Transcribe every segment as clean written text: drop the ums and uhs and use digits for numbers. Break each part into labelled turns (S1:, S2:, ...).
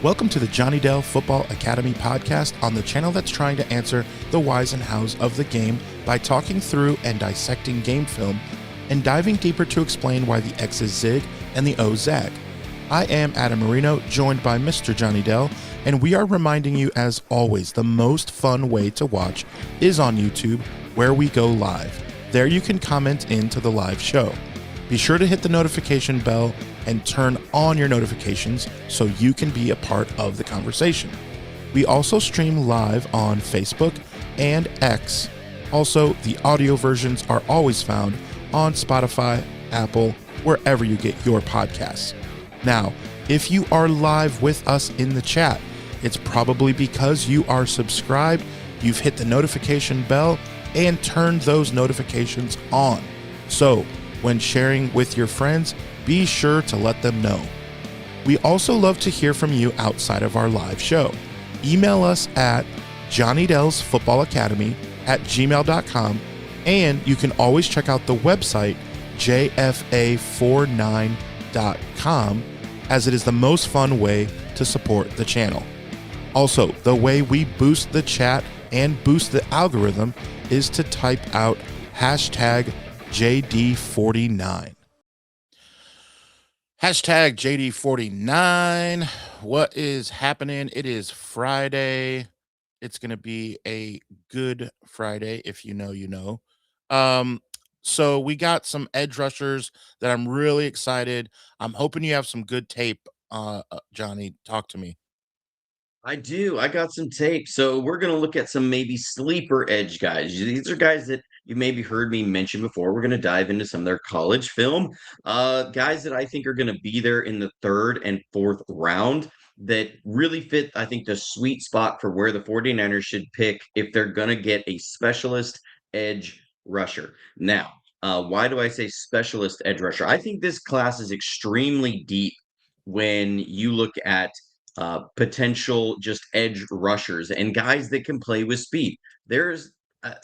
S1: Welcome to the Johnny Dell Football Academy podcast on the channel that's trying to answer the whys and hows of the game by talking through and dissecting game film and diving deeper to explain why the X's zig and the O's zag. I am Adam Marino, joined by Mr. Johnny Dell, and we are reminding you, as always, the most fun way to watch is on YouTube, where we go live. There you can comment into the live show. Be sure to hit the notification bell and turn on your notifications so you can be a part of the conversation. We also stream live on Facebook and X. Also, the audio versions are always found on Spotify, Apple, wherever you get your podcasts. Now, if you are live with us in the chat, it's probably because you are subscribed, you've hit the notification bell, and turned those notifications on. So, when sharing with your friends, be sure to let them know. We also love to hear from you outside of our live show. Email us at jonnydelsfootballacademy@gmail.com, and you can always check out the website jfa49.com, as it is the most fun way to support the channel. Also, the way we boost the chat and boost the algorithm is to type out hashtag JD49. Hashtag JD49. What is happening? It is Friday. It's going to be a good Friday. If you know, you know. So we got some edge rushers that I'm really excited. I'm hoping you have some good tape. Johnny, talk to me.
S2: I do. I got some tape. So we're going to look at some maybe sleeper edge guys. These are guys that you maybe heard me mention before. We're going to dive into some of their college film. Guys that I think are going to be there in the third and fourth round that really fit, I think, the sweet spot for where the 49ers should pick if they're going to get a specialist edge rusher. Now, why do I say specialist edge rusher? I think this class is extremely deep when you look at potential just edge rushers and guys that can play with speed. There's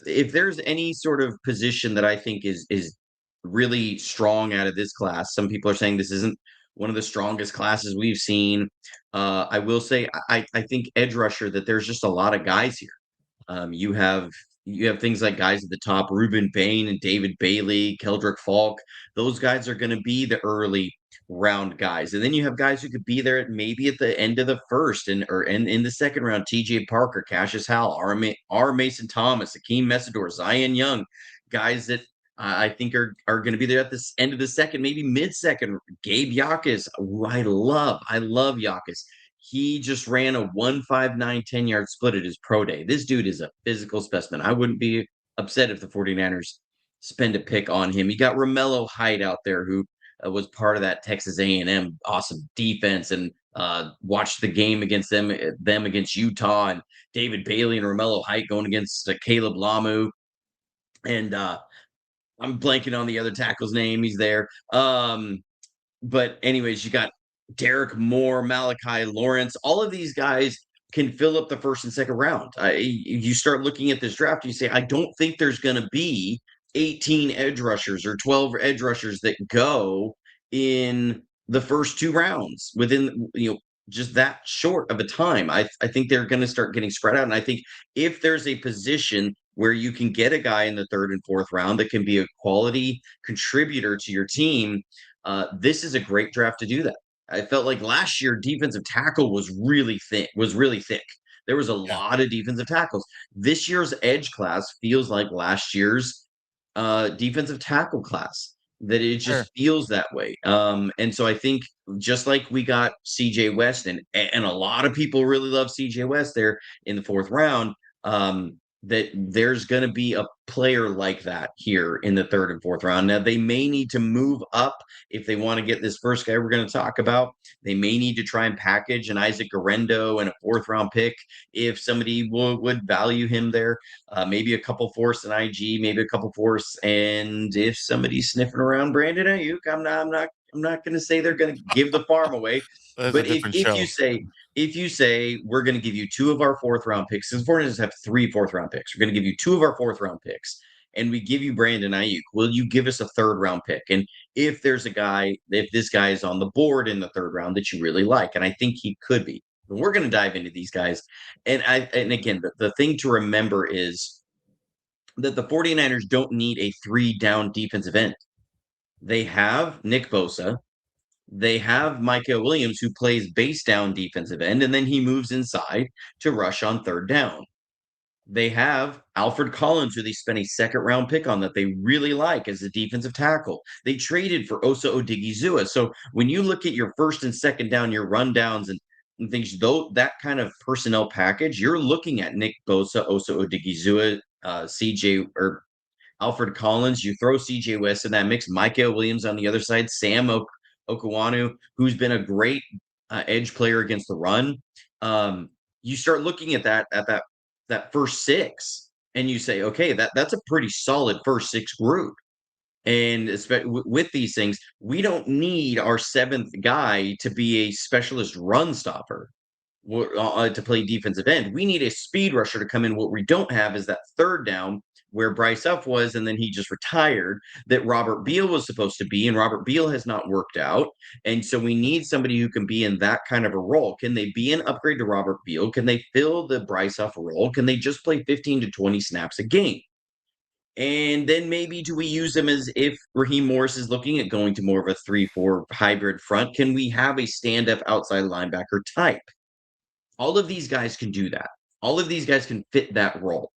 S2: if there's any sort of position that I think is really strong out of this class. Some people are saying this isn't one of the strongest classes we've seen. I will say I think edge rusher that there's just a lot of guys here. You have things like guys at the top, Reuben Bain and David Bailey, Keldrick Falk. Those guys are going to be the early round guys. And then you have guys who could be there maybe at the end of the first or in the second round. TJ Parker, Cassius Howell, R. Mason Thomas, Akeem Messidor, Zion Young, guys that I think are going to be there at the end of the second, maybe mid-second. Gabe Yakus, who I love Yakus. He just ran a 1.59 10-yard split at his pro day. This dude is a physical specimen. I wouldn't be upset if the 49ers spend a pick on him. You got Romello Height out there, who was part of that Texas A&M awesome defense and watched the game against them against Utah, and David Bailey and Romello Height going against Caleb Lamu. And I'm blanking on the other tackle's name. He's there. But anyways, you got Derek Moore, Malachi Lawrence. All of these guys can fill up the first and second round. You start looking at this draft, you say, I don't think there's going to be 18 edge rushers or 12 edge rushers that go in the first two rounds within, just that short of a time. I think they're going to start getting spread out. And I think if there's a position where you can get a guy in the third and fourth round that can be a quality contributor to your team, this is a great draft to do that. I felt like last year defensive tackle was really thick. There was a lot of defensive tackles. This year's edge class feels like last year's defensive tackle class. That it just feels that way. And so I think just like we got CJ West and a lot of people really love CJ West there in the fourth round, that there's going to be a player like that here in the third and fourth round. Now, they may need to move up if they want to get this first guy we're going to talk about. They may need to try and package an Isaac Garendo and a fourth round pick if somebody would value him there. Maybe a couple fourths and IG, maybe a couple fourths. And if somebody's sniffing around Brandon Ayuk, I'm not going to say they're going to give the farm away. But if you say we're going to give you two of our fourth round picks, since 49ers have 3 fourth round picks, we're going to give you 2 of our fourth round picks, and we give you Brandon Ayuk, will you give us a third round pick? And if this guy is on the board in the third round that you really like, and I think he could be, We're going to dive into these guys. And again, the thing to remember is that the 49ers don't need a three down defensive end. They have Nick Bosa. They have Micah Williams, who plays base down defensive end, and then he moves inside to rush on third down. They have Alfred Collins, who they spent a second round pick on that they really like as a defensive tackle. They traded for Osa Odigizua. So when you look at your first and second down, your rundowns and things, though that kind of personnel package, you're looking at Nick Bosa, Osa Odigizua, CJ or Alfred Collins. You throw CJ West in that mix, Micah Williams on the other side, Sam Okwanu, who's been a great edge player against the run. You start looking at that first six, and you say, okay, that's a pretty solid first six group. And with these things, we don't need our seventh guy to be a specialist run stopper to play defensive end. We need a speed rusher to come in. What we don't have is that third down where Bryce Huff was, and then he just retired, that Robert Beal was supposed to be, and Robert Beal has not worked out. And so we need somebody who can be in that kind of a role. Can they be an upgrade to Robert Beal? Can they fill the Bryce Huff role? Can they just play 15 to 20 snaps a game? And then maybe do we use them as if Raheem Morris is looking at going to more of a 3-4 hybrid front? Can we have a stand up outside linebacker type? All of these guys can do that. All of these guys can fit that role.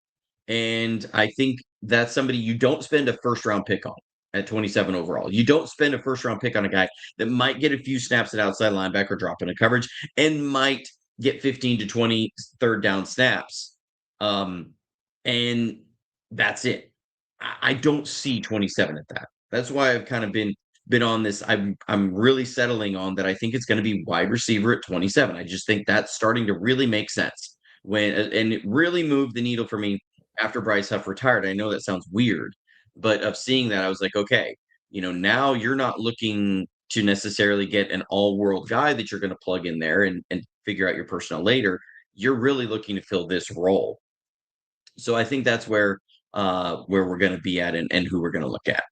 S2: And I think that's somebody you don't spend a first round pick on at 27 overall. You don't spend a first round pick on a guy that might get a few snaps at outside linebacker, drop into coverage, and might get 15 to 20 third down snaps. And that's it. I don't see 27 at that. That's why I've kind of been on this. I'm really settling on that. I think it's going to be wide receiver at 27. I just think that's starting to really make sense and it really moved the needle for me after Bryce Huff retired. I know that sounds weird, but of seeing that, I was like, okay, now you're not looking to necessarily get an all-world guy that you're going to plug in there and figure out your personnel later. You're really looking to fill this role. So I think that's where we're going to be at and who we're going to look at.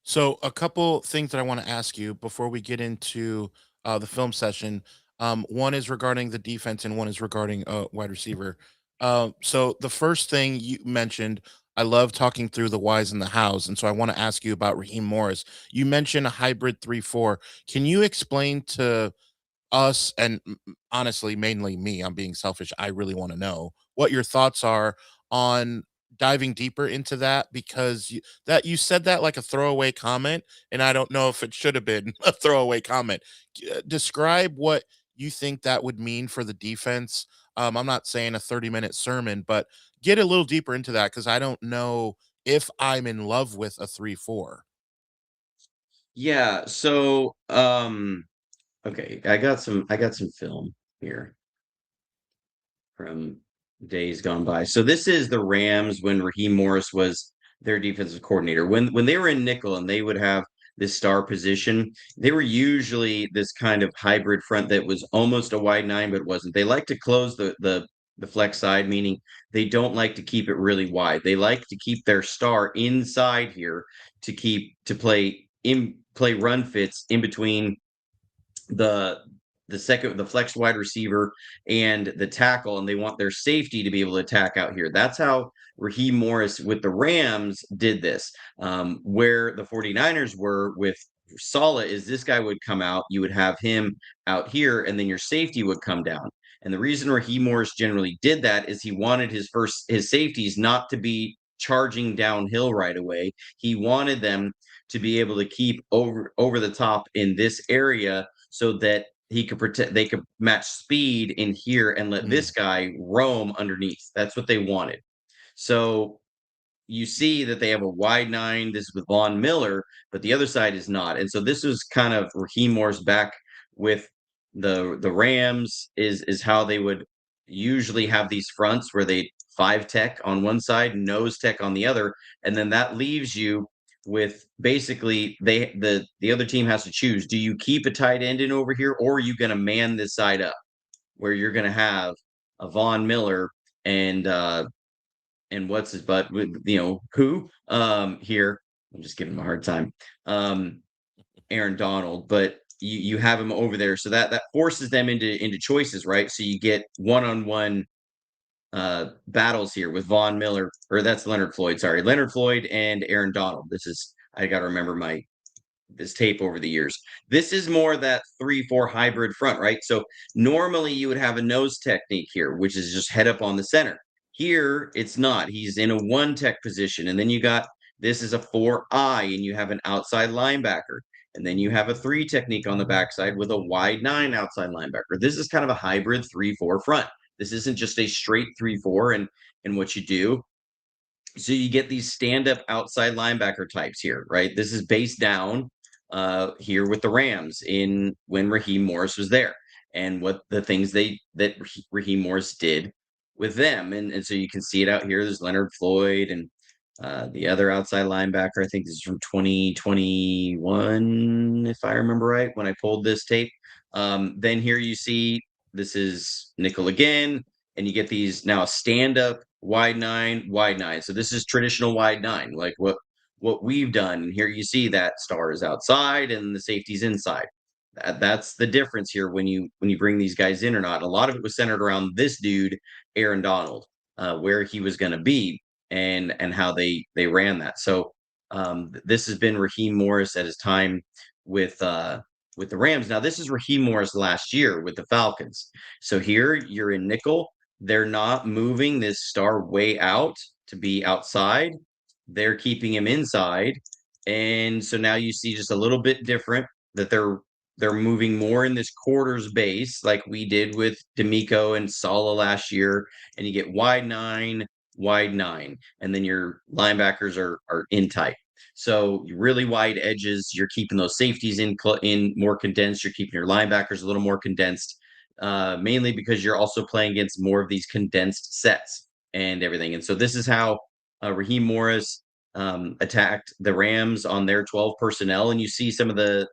S1: So, a couple things that I want to ask you before we get into the film session. One is regarding the defense, and one is regarding wide receiver. So, the first thing you mentioned, I love talking through the whys and the hows, and so I want to ask you about Raheem Morris. You mentioned a hybrid 3-4. Can you explain to us and honestly mainly me, I'm being selfish, I really want to know what your thoughts are on diving deeper into that, because you said that like a throwaway comment, and I don't know if it should have been a throwaway comment. Describe what you think that would mean for the defense. I'm not saying a 30-minute sermon, but get a little deeper into that, because I don't know if I'm in love with a 3-4.
S2: Yeah. So, okay, I got some film here from days gone by. So this is the Rams when Raheem Morris was their defensive coordinator. When they were in nickel and they would have this star position, they were usually this kind of hybrid front that was almost a wide nine, but wasn't. They like to close the flex side, meaning they don't like to keep it really wide. They like to keep their star inside here to play run fits in between the the flex wide receiver and the tackle, and they want their safety to be able to attack out here. That's how Raheem Morris with the Rams did this. Where the 49ers were with Saleh is this guy would come out, you would have him out here, and then your safety would come down. And the reason Raheem Morris generally did that is he wanted his safeties not to be charging downhill right away. He wanted them to be able to keep over the top in this area so that they could match speed in here and let this guy roam underneath. That's what they wanted. So you see that they have a wide nine. This is with Von Miller, but the other side is not. And so this was kind of Raheem Morris back with the Rams is how they would usually have these fronts where they five tech on one side, nose tech on the other, and then that leaves you with basically the other team has to choose. Do you keep a tight end in over here, or are you going to man this side up where you're going to have a Von Miller and what's his butt with who here, I'm just giving him a hard time, Aaron Donald. But you have him over there, so that forces them into choices, right? So you get one-on-one battles here with Von Miller, or that's Leonard Floyd. Sorry, Leonard Floyd and Aaron Donald. This is I got to remember this tape over the years. This is more that 3-4 hybrid front, right? So normally you would have a nose technique here, which is just head up on the center. Here it's not. He's in a one tech position, and then you got this is a 4-eye, and you have an outside linebacker. And then you have a 3 technique on the backside with a wide 9 outside linebacker. This is kind of a hybrid 3-4 front. This isn't just a straight 3-4 and what you do. So you get these stand-up outside linebacker types here, right? This is based down here with the Rams in when Raheem Morris was there, and what the things that Raheem Morris did with them, and so you can see it out here. There's Leonard Floyd and the other outside linebacker. I think this is from 2021, if I remember right, when I pulled this tape. Then here you see this is nickel again, and you get these now stand-up wide 9, wide 9. So this is traditional wide 9, like what we've done. And here you see that star is outside and the safety's inside. That's the difference here when you bring these guys in or not. A lot of it was centered around this dude, Aaron Donald, where he was going to be and how they ran that. So this has been Raheem Morris at his time with the Rams. Now this is Raheem Morris last year with the Falcons. So here you're in nickel. They're not moving this star way out to be outside. They're keeping him inside. And so now you see just a little bit different that they're moving more in this quarters base like we did with D'Amico and Sala last year. And you get wide 9, wide 9. And then your linebackers are in tight. So really wide edges, you're keeping those safeties in more condensed. You're keeping your linebackers a little more condensed, mainly because you're also playing against more of these condensed sets and everything. And so this is how Raheem Morris attacked the Rams on their 12 personnel. And you see some of the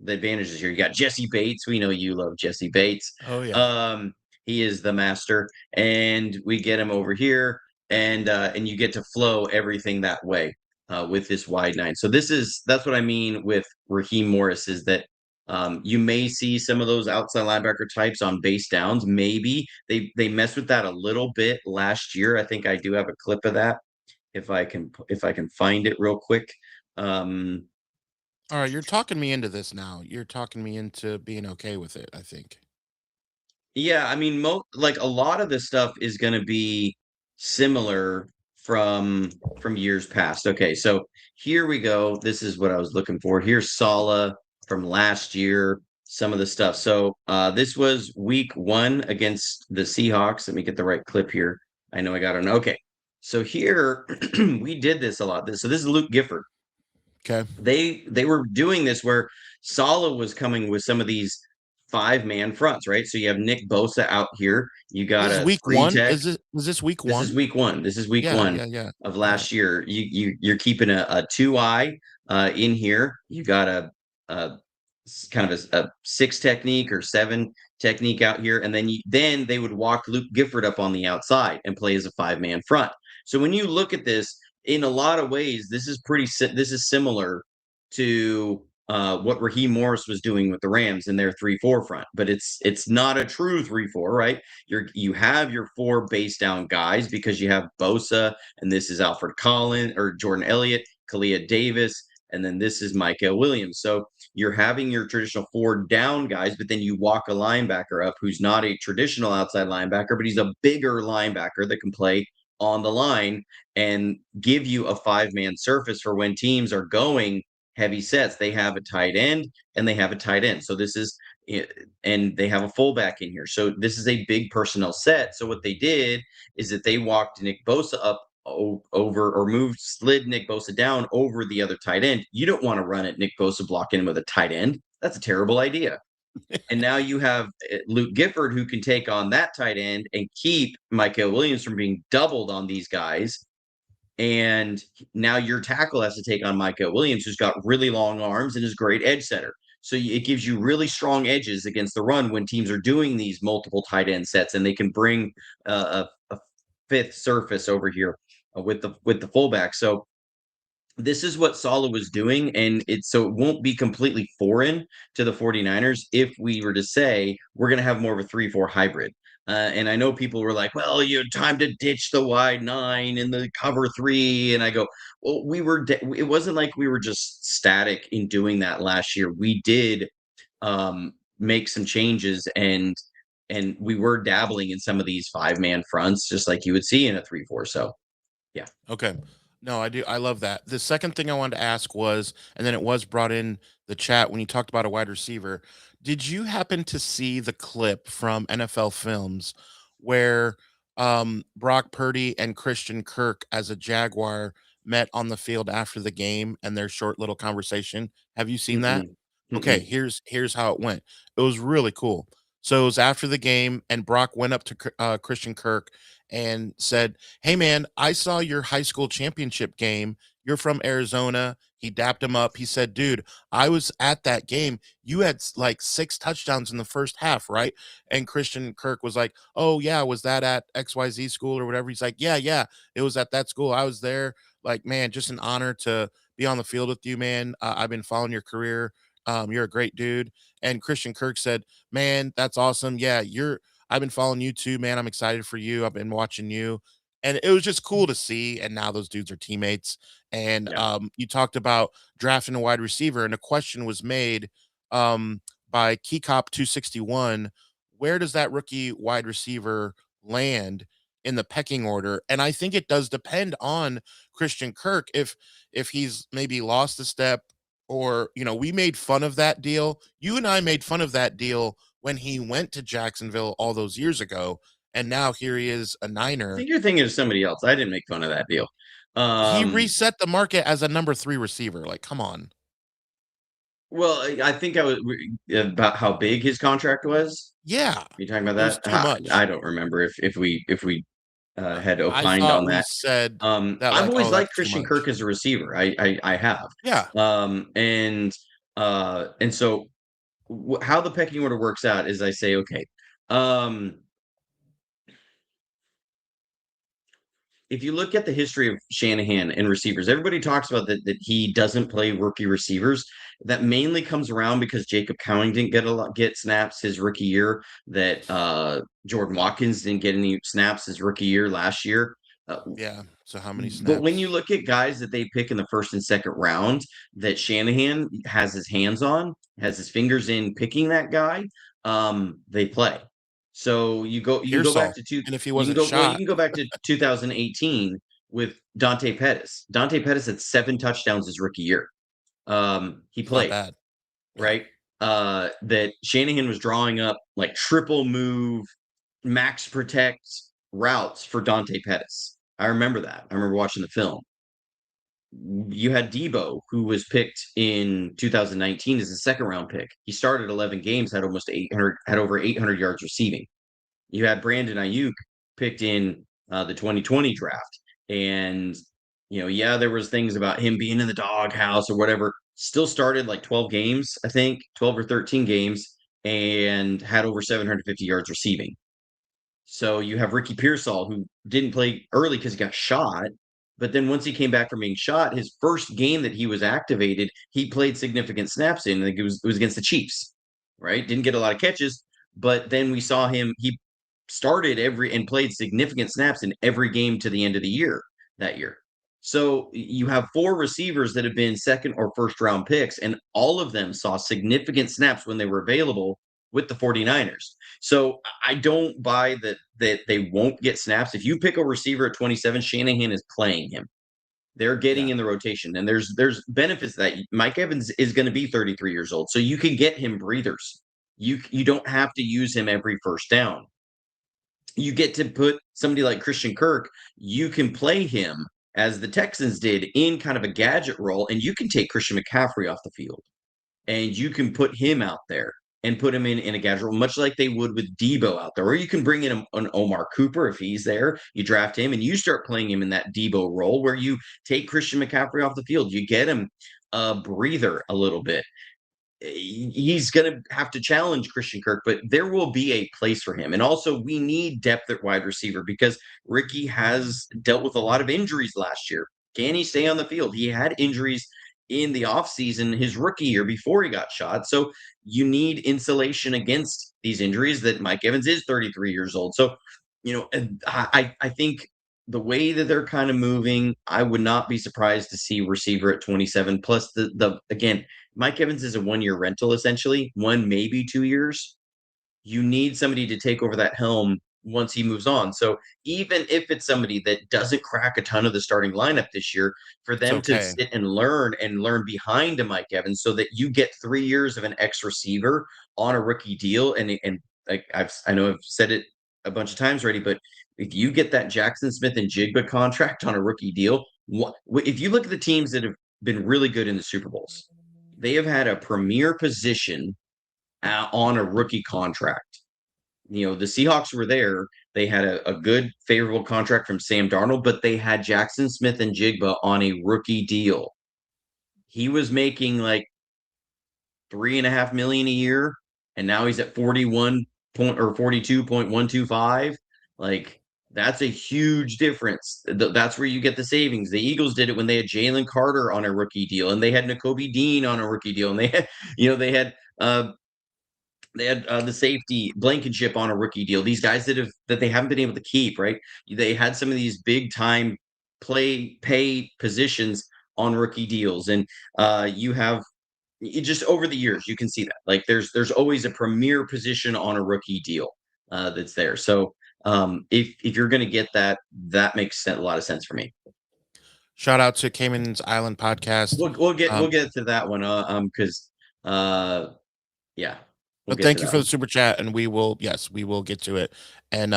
S2: advantages here. You got Jesse Bates. We know you love Jesse Bates.
S1: Oh yeah.
S2: He is the master, and we get him over here, and you get to flow everything that way with this wide 9. So that's what I mean with Raheem Morris is that you may see some of those outside linebacker types on base downs. Maybe they messed with that a little bit last year. I think I do have a clip of that if I can find it real quick.
S1: All right, you're talking me into this now. You're talking me into being okay with it, I think.
S2: Yeah, I mean, like a lot of this stuff is going to be similar from years past. Okay, so here we go. This is what I was looking for. Here's Sala from last year. Some of the stuff. So this was week 1 against the Seahawks. Let me get the right clip here. I know I got it. Okay, so here we did this a lot. So this is Luke Gifford.
S1: Okay.
S2: They were doing this where Sala was coming with some of these 5-man fronts, right? So you have Nick Bosa out here. You got
S1: This is
S2: a
S1: week
S2: 3
S1: 1?
S2: tech.
S1: Is this week
S2: This
S1: 1?
S2: is week 1. This is week
S1: Yeah,
S2: 1
S1: yeah, yeah.
S2: of
S1: Yeah.
S2: last year. You're keeping a 2-eye in here. You got a kind of a 6 technique or 7 technique out here, and then they would walk Luke Gifford up on the outside and play as a 5-man front. So when you look at this, in a lot of ways, this is similar to what Raheem Morris was doing with the Rams in their 3-4 front, but it's not a true 3-4, right? You have your 4 base down guys because you have Bosa, and this is Alfred Collins or Jordan Elliott, Kalia Davis, and then this is Michael Williams. So you're having your traditional 4 down guys, but then you walk a linebacker up who's not a traditional outside linebacker, but he's a bigger linebacker that can play on the line and give you a 5-man surface for when teams are going heavy sets. They have a tight end and they have a tight end. So this is, and they have a fullback in here. So this is a big personnel set. So what they did is that they walked Nick Bosa up over or slid Nick Bosa down over the other tight end. You don't want to run it, Nick Bosa blocking him with a tight end. That's a terrible idea. And now you have Luke Gifford who can take on that tight end and keep Michael Williams from being doubled on these guys. And now your tackle has to take on Michael Williams, who's got really long arms and is a great edge setter. So it gives you really strong edges against the run when teams are doing these multiple tight end sets, and they can bring a 5th surface over here with the fullback. So this is what Saleh was doing, and it won't be completely foreign to the 49ers if we were to say we're going to have more of a 3-4 hybrid. And I know people were like, well, you time to ditch the wide nine and the cover three. And I go, well, it wasn't like we were just static in doing that last year. We did make some changes, and we were dabbling in some of these 5-man fronts, just like you would see in a 3-4. So, yeah.
S1: Okay. No, I do. I love that. The second thing I wanted to ask was, and then it was brought in the chat when you talked about a wide receiver. Did you happen to see the clip from NFL Films where Brock Purdy and Christian Kirk as a Jaguar met on the field after the game and their short little conversation? Have you seen that?
S2: Mm-mm.
S1: Okay,
S2: Mm-mm.
S1: here's how it went. It was really cool. So it was after the game, and Brock went up to Christian Kirk and said, "Hey man, I saw your high school championship game. You're from Arizona." He dapped him up. He said, "Dude, I was at that game. You had like 6 touchdowns in the first half, right?" And Christian Kirk was like, "Oh yeah, was that at XYZ school or whatever?" He's like, "Yeah, yeah, it was at that school. I was there. Like, man, just an honor to be on the field with you, man. I've been following your career. You're a great dude." And Christian Kirk said, "Man, that's awesome. Yeah, I've been following you too, man. I'm excited for you. I've been watching you." And it was just cool to see. And now those dudes are teammates. And
S2: Yeah.
S1: you talked about drafting a wide receiver, and a question was made by Keycop 261. Where does that rookie wide receiver land in the pecking order? And I think it does depend on Christian Kirk. If he's maybe lost a step, or we made fun of that deal. You and I made fun of that deal when he went to Jacksonville all those years ago, and now here he is, a
S2: I
S1: Niner.
S2: think you're thinking of somebody else. I didn't make fun of that deal.
S1: He
S2: Um,
S1: reset the market as a number 3 receiver, like, come on.
S2: well, I think I was about how big his contract was.
S1: Yeah,
S2: Are you talking
S1: it was
S2: about that?
S1: too much.
S2: I don't remember if we had
S1: I
S2: opined
S1: thought
S2: on
S1: we
S2: that.
S1: said that,
S2: I've
S1: like,
S2: always
S1: "Oh,
S2: liked
S1: that's too
S2: Christian
S1: much."
S2: Kirk as a receiver. I have.
S1: Yeah,
S2: And so how the pecking order works out is I say, okay, um, if you look at the history of Shanahan and receivers, everybody talks about that he doesn't play rookie receivers. That mainly comes around because Jacob Cowing didn't get snaps his rookie year. That Jordan Watkins didn't get any snaps his rookie year last year.
S1: yeah. So how many
S2: But when you
S1: snaps?
S2: look at guys that they pick in the first and second round that Shanahan has his hands on, has his fingers in picking that guy, they play. So you can go back
S1: Pearsall,
S2: to two
S1: and if he
S2: you can
S1: wasn't
S2: go well, you
S1: shot,
S2: can go back to 2018 with Dante Pettis. Dante Pettis had 7 touchdowns his rookie year. He
S1: it's not
S2: played,
S1: bad. Yeah.
S2: right? That Shanahan was drawing up like triple move, max protect routes for Dante Pettis. I remember that. I remember watching the film. You had Debo, who was picked in 2019 as a second round pick. He started 11 games, had almost 800, had over 800 yards receiving. You had Brandon Ayuk picked in the 2020 draft, and yeah, there was things about him being in the doghouse or whatever. Still started like 12 games, I think, 12 or 13 games, and had over 750 yards receiving. So you have Ricky Pearsall, who didn't play early because he got shot. But then once he came back from being shot, his first game that he was activated, he played significant snaps in. I think it was against the Chiefs, right? Didn't get a lot of catches, but then we saw him. He started every and played significant snaps in every game to the end of the year that year. So you have 4 receivers that have been second or first round picks, and all of them saw significant snaps when they were available with the 49ers. So I don't buy that they won't get snaps. If you pick a receiver at 27, Shanahan is playing him. They're getting
S1: Yeah.
S2: in the rotation, and there's benefits that Mike Evans is going to be 33 years old, so you can get him breathers. You don't have to use him every first down. You get to put somebody like Christian Kirk. You can play him as the Texans did in kind of a gadget role, and you can take Christian McCaffrey off the field and you can put him out there and put him in a gadget role, much like they would with Debo out there. Or you can bring in an Omar Cooper if he's there. You draft him and you start playing him in that Debo role where you take Christian McCaffrey off the field. You get him a breather a little bit. He's going to have to challenge Christian Kirk, but there will be a place for him. And also, we need depth at wide receiver because Ricky has dealt with a lot of injuries last year. Can he stay on the field? He had injuries in the offseason, his rookie year before he got shot. So you need insulation against these injuries that Mike Evans is 33 years old. So, I think the way that they're kind of moving, I would not be surprised to see receiver at 27. Plus the again, Mike Evans is a 1 year rental, essentially, one, maybe 2 years. You need somebody to take over that helm once he moves on. So even if it's somebody that doesn't crack a ton of the starting lineup this year, for
S1: It's
S2: them to
S1: okay.
S2: sit and learn behind a Mike Evans so that you get 3 years of an ex receiver on a rookie deal. And like I know I've said it a bunch of times already, but if you get that Jackson Smith and Jigba contract on a rookie deal, if you look at the teams that have been really good in the Super Bowls, they have had a premier position on a rookie contract. The Seahawks were there. They had a good, favorable contract from Sam Darnold, but they had Jackson Smith and Jigba on a rookie deal. He was making like 3.5 million a year, and now he's at 42.125. Like, that's a huge difference. That's where you get the savings. The Eagles did it when they had Jalen Carter on a rookie deal, and they had Nakobe Dean on a rookie deal, and they had, the safety Blankenship on a rookie deal. These guys that they haven't been able to keep, right? They had some of these big time pay positions on rookie deals, and you have just over the years you can see that. Like there's always a premier position on a rookie deal that's there. So if you're going to get that, that makes a lot of sense for me.
S1: Shout out to Cayman's Island podcast.
S2: We'll get to that one because yeah, we'll
S1: But
S2: get to
S1: thank you
S2: that
S1: for the
S2: one.
S1: super chat, and we will get to it. And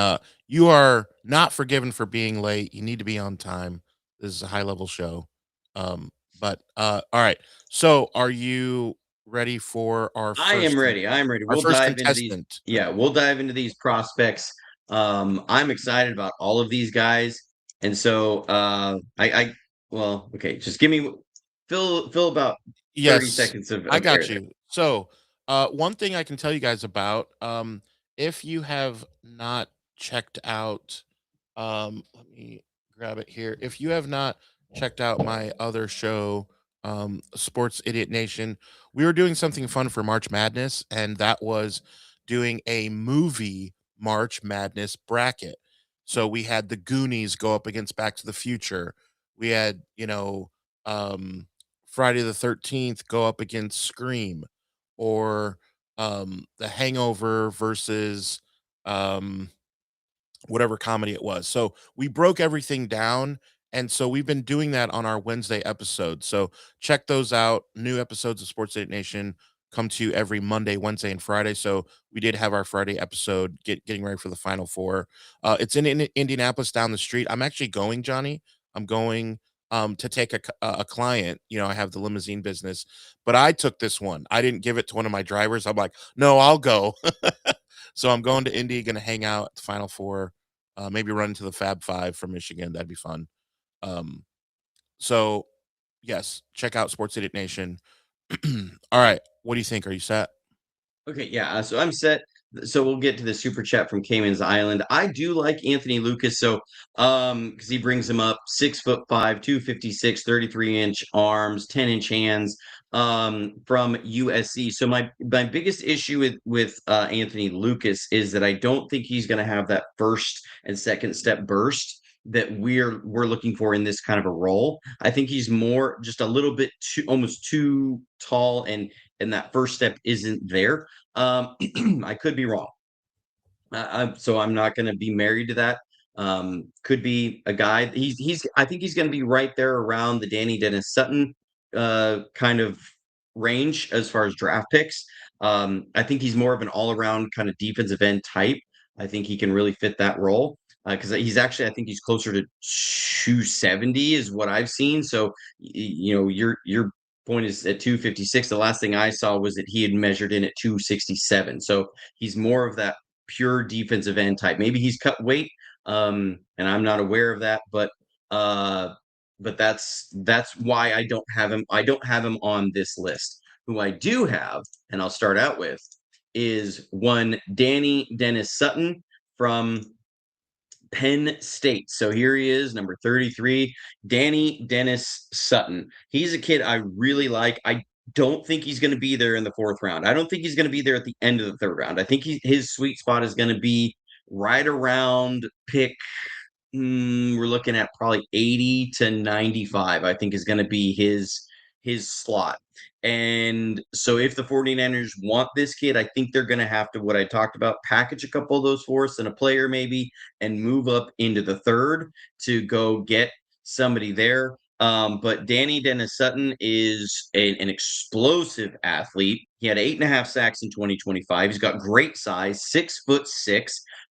S1: you are not forgiven for being late. You need to be on time. This is a high level show. But all right. So are you ready for
S2: I am ready. I'm ready.
S1: our
S2: We'll
S1: first
S2: dive into these.
S1: contestant?
S2: Yeah, we'll dive into these prospects. I'm excited about all of these guys. And so I well, okay, just give me fill about 30
S1: Yes,
S2: seconds of
S1: I
S2: air
S1: got
S2: there.
S1: you. So, one thing I can tell you guys about, if you have not checked out, let me grab it here. If you have not checked out my other show, Sports Idiot Nation, we were doing something fun for March Madness, and that was doing a movie March Madness bracket. So we had the Goonies go up against Back to the Future. We had, um, Friday the 13th go up against Scream, or The Hangover versus um whatever comedy it was. So we broke everything down. And so we've been doing that on our Wednesday episodes. So check those out. New episodes of Sports Date Nation come to you every Monday, Wednesday, and Friday. So we did have our Friday episode getting ready for the Final Four. It's in Indianapolis down the street. I'm actually going, Johnny. I'm going to take a client. I have the limousine business, but I took this one. I didn't give it to one of my drivers. I'm like, no, I'll go. So I'm going to Indy, going to hang out at the Final Four, maybe run into the Fab Five from Michigan. That'd be fun. Um, so, yes, check out Sports Idiot Nation. All right, what do you think? Are you set?
S2: Okay, yeah. So I'm set. So we'll get to the super chat from Cayman's Island. I do like Anthony Lucas. So because he brings him up 6'5", 256, 33-inch arms, 10-inch hands, from USC. So my biggest issue with Anthony Lucas is that I don't think he's going to have that first and second step burst that we're looking for in this kind of a role. I think he's more just a little bit almost too tall, and that first step isn't there. I could be wrong. So I'm not going to be married to that. Could be a guy. I think he's going to be right there around the Dennis Sutton kind of range as far as draft picks. I think he's more of an all around kind of defensive end type. I think he can really fit that role because he's actually, I think he's closer to 270 is what I've seen. So your point is at 256. The last thing I saw was that he had measured in at 267. So he's more of that pure defensive end type. Maybe he's cut weight, and I'm not aware of that, but that's why I don't have him. I don't have him on this list. Who I do have, and I'll start out with, is one Dennis Sutton from Penn State. So here he is, number 33, Dennis Sutton. He's a kid I really like. I don't think he's going to be there in the fourth round. I don't think he's going to be there at the end of the third round. I think his sweet spot is going to be right around pick. We're looking at probably 80 to 95, I think is going to be his slot. And so if the 49ers want this kid, I think they're going to have to, what I talked about, package a couple of those fourths and a player maybe and move up into the third to go get somebody there. But Dennis Sutton is an explosive athlete. He had 8.5 sacks in 2025. He's got great size, 6'6",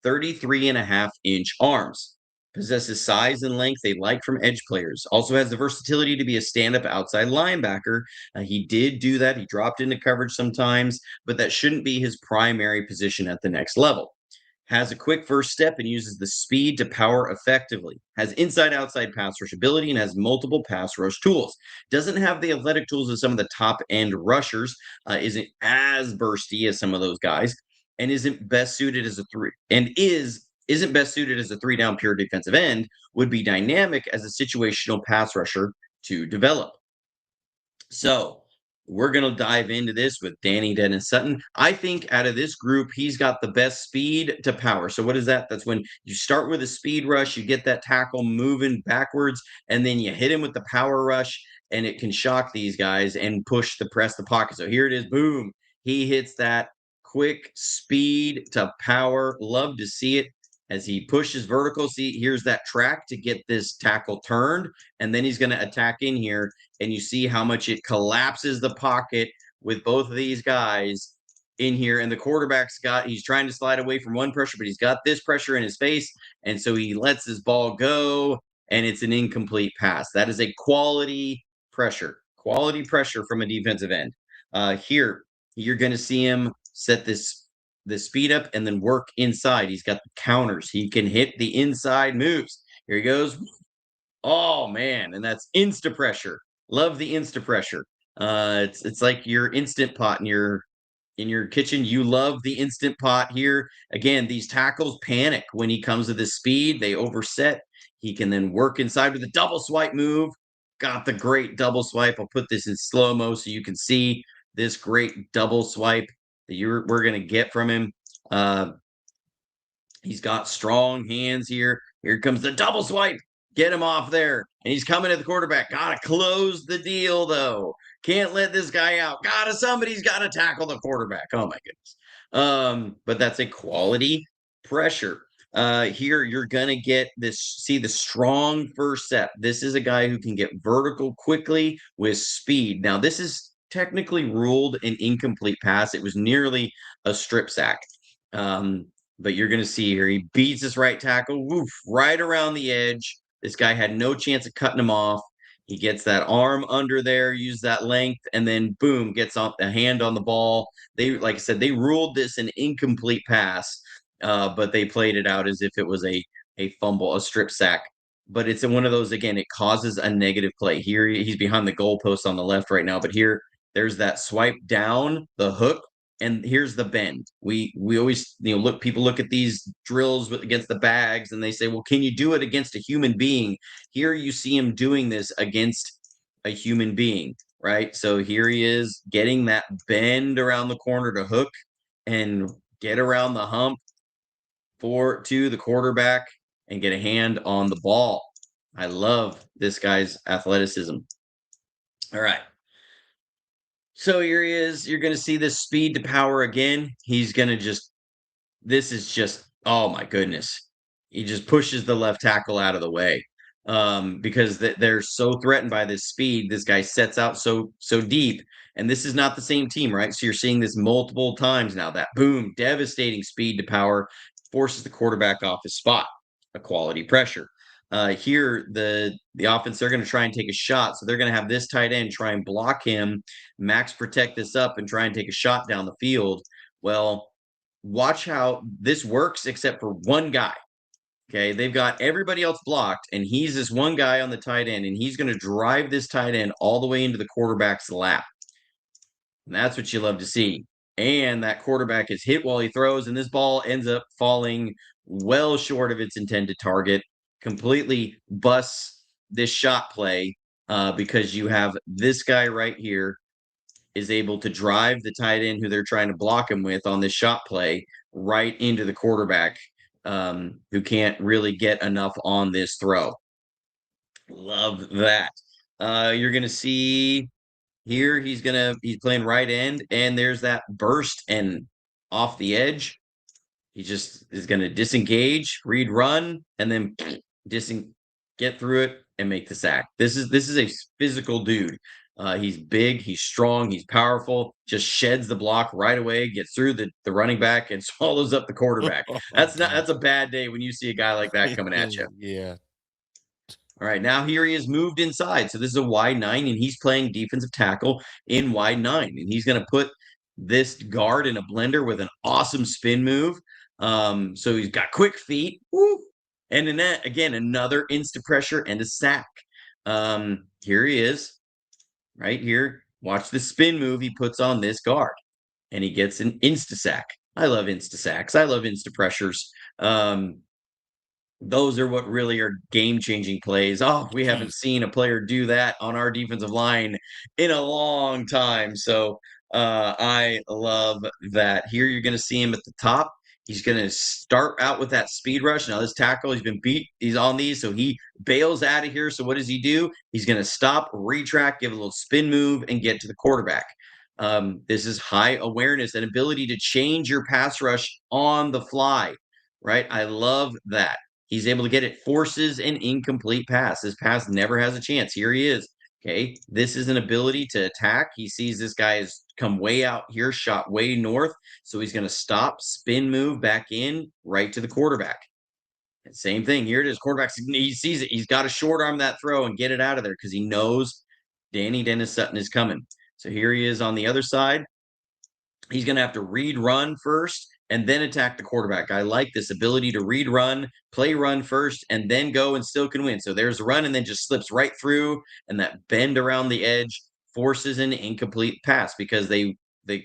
S2: 33.5-inch arms. Possesses size and length they like from edge players. Also has the versatility to be a stand-up outside linebacker. He did do that. He dropped into coverage sometimes, but that shouldn't be his primary position at the next level. Has a quick first step and uses the speed to power effectively. Has inside-outside pass rush ability and has multiple pass rush tools. Doesn't have the athletic tools of some of the top-end rushers. Isn't as bursty as some of those guys, and isn't best suited as a three. And isn't best suited as a three-down pure defensive end. Would be dynamic as a situational pass rusher to develop. So we're going to dive into this with Dennis Sutton. I think out of this group, he's got the best speed to power. So what is that? That's when you start with a speed rush, you get that tackle moving backwards, and then you hit him with the power rush, and it can shock these guys and press the pocket. So here it is, boom. He hits that quick speed to power. Love to see it as he pushes vertical. See, here's that track to get this tackle turned, and then he's going to attack in here, and you see how much it collapses the pocket with both of these guys in here. And the quarterback's he's trying to slide away from one pressure, but he's got this pressure in his face, and so he lets his ball go, and it's an incomplete pass. That is a quality pressure from a defensive end. Here, you're going to see him set the speed up and then work inside. He's got the counters. He can hit the inside moves. Here he goes. Oh man, and that's insta pressure. Love the insta pressure. It's like your instant pot in your kitchen. You love the instant pot here. Again, these tackles panic when he comes to this speed. They overset. He can then work inside with a double swipe move. Got the great double swipe. I'll put this in slow-mo so you can see this great double swipe that we're going to get from him. He's got strong hands here. Here comes the double swipe. Get him off there. And he's coming at the quarterback. Gotta close the deal, though. Can't let this guy out. Somebody's got to tackle the quarterback. Oh, my goodness. But that's a quality pressure. Here, you're going to get see the strong first step. This is a guy who can get vertical quickly with speed. Now, this is technically ruled an incomplete pass. It was nearly a strip sack. But you're going to see here, he beats his right tackle, right around the edge. This guy had no chance of cutting him off. He gets that arm under there, use that length, and then boom, gets off the hand on the ball. Like I said, they ruled this an incomplete pass, but they played it out as if it was a fumble, a strip sack. But it's one of those, again, it causes a negative play. Here, he's behind the goalpost on the left right now, but here, there's that swipe down, the hook, and here's the bend. We always people look at these drills against the bags and they say, well, can you do it against a human being? Here you see him doing this against a human being, right? So here he is getting that bend around the corner to hook and get around the hump to the quarterback and get a hand on the ball. I love this guy's athleticism. All right. So here he is. You're going to see this speed to power again. He's going to this is just, oh my goodness. He just pushes the left tackle out of the way because they're so threatened by this speed. This guy sets out so deep. And this is not the same team, right? So you're seeing this multiple times now. That boom, devastating speed to power forces the quarterback off his spot. A quality pressure. Here, the offense, they're going to try and take a shot. So they're going to have this tight end try and block him, max protect this up, and try and take a shot down the field. Well, watch how this works except for one guy. Okay, they've got everybody else blocked, and he's this one guy on the tight end, and he's going to drive this tight end all the way into the quarterback's lap. And that's what you love to see. And that quarterback is hit while he throws, and this ball ends up falling well short of its intended target, completely busts this shot play because you have this guy right here is able to drive the tight end who they're trying to block him with on this shot play right into the quarterback who can't really get enough on this throw. Love that. You're going to see here he's playing right end, and there's that burst and off the edge. He just is going to disengage, read run, and then get through it and make the sack. This is a physical dude. He's big, he's strong, he's powerful. Just sheds the block right away, gets through the running back, and swallows up the quarterback.
S1: Oh,
S2: That's a bad day when you see a guy like that coming at you.
S1: Yeah.
S2: All right, now here he is moved inside. So this is a wide nine, and he's playing defensive tackle in wide nine. And he's going to put this guard in a blender with an awesome spin move. So he's got quick feet. Woo! And in that, again, another insta pressure and a sack. Here he is, right here. Watch the spin move he puts on this guard, and he gets an insta sack. I love insta sacks. I love insta pressures. Those are what really are game-changing plays. Oh, we haven't seen a player do that on our defensive line in a long time. So I love that. Here you're going to see him at the top. He's going to start out with that speed rush. Now this tackle, he's been beat. He's on these, so he bails out of here. So what does he do? He's going to stop, retract, give a little spin move, and get to the quarterback. This is high awareness and ability to change your pass rush on the fly, right? I love that. He's able to get it, forces an incomplete pass. This pass never has a chance. Here he is. Okay. This is an ability to attack. He sees this guy has come way out here, shot way north. So he's going to stop, spin move back in right to the quarterback. And same thing. Here it is. Quarterback, he sees it. He's got to short arm that throw and get it out of there because he knows Dennis Sutton is coming. So here he is on the other side. He's going to have to read run first and then attack the quarterback. I like this ability to read run, play run first, and then go and still can win. So there's a run and then just slips right through, and that bend around the edge forces an incomplete pass because the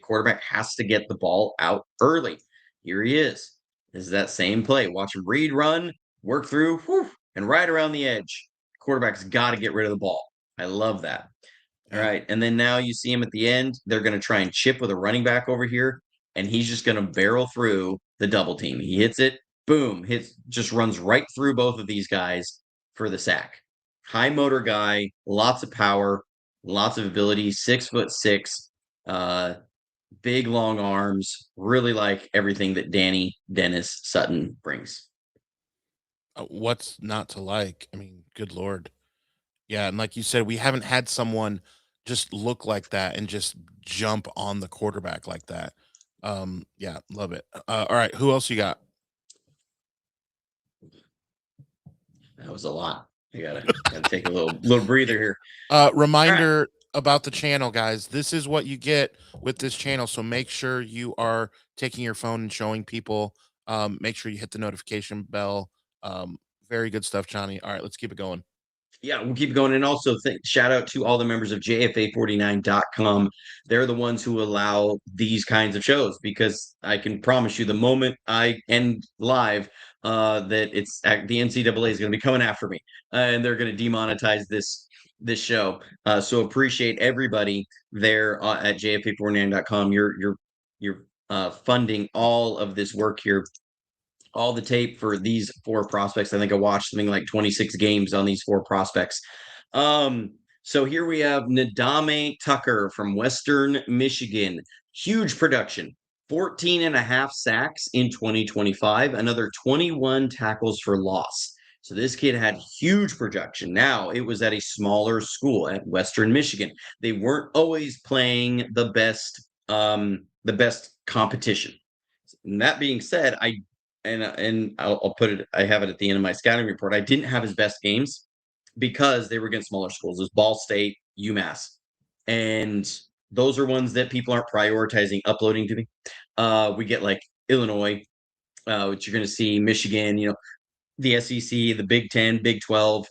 S2: quarterback has to get the ball out early. Here he is. This is that same play. Watch him read run, work through, whew, and right around the edge. Quarterback's got to get rid of the ball. I love that. All right. And then now you see him at the end. They're going to try and chip with a running back over here, and he's just going to barrel through the double team. He hits it, boom, just runs right through both of these guys for the sack. High motor guy, lots of power, lots of ability, 6'6", big long arms. Really like everything that Dennis Sutton brings.
S1: What's not to like? I mean, good Lord. Yeah. And like you said, we haven't had someone just look like that and just jump on the quarterback like that. Yeah, love it. All right. Who else you got?
S2: That was a lot. I gotta take a little breather here.
S1: Reminder about the channel, guys. This is what you get with this channel. So make sure you are taking your phone and showing people. Make sure you hit the notification bell. Very good stuff, Johnny. All right, let's keep it going.
S2: Yeah, we'll keep going. And also shout out to all the members of JFA49.com. They're the ones who allow these kinds of shows because I can promise you the moment I end live, that it's the NCAA is going to be coming after me and they're going to demonetize this show. So appreciate everybody there at JFA49.com. You're funding all of this work here, all the tape for these four prospects. I think I watched something like 26 games on these four prospects. So here we have Nadame Tucker from Western Michigan. Huge production, 14 and a half sacks in 2025, another 21 tackles for loss. So this kid had huge production. Now it was at a smaller school at Western Michigan. They weren't always playing the best competition. And that being said, I'll put it. I have it at the end of my scouting report. I didn't have his best games because they were against smaller schools. It was Ball State, UMass, and those are ones that people aren't prioritizing uploading to me. We get like Illinois, which you're going to see, Michigan, the SEC, the Big 10, Big 12,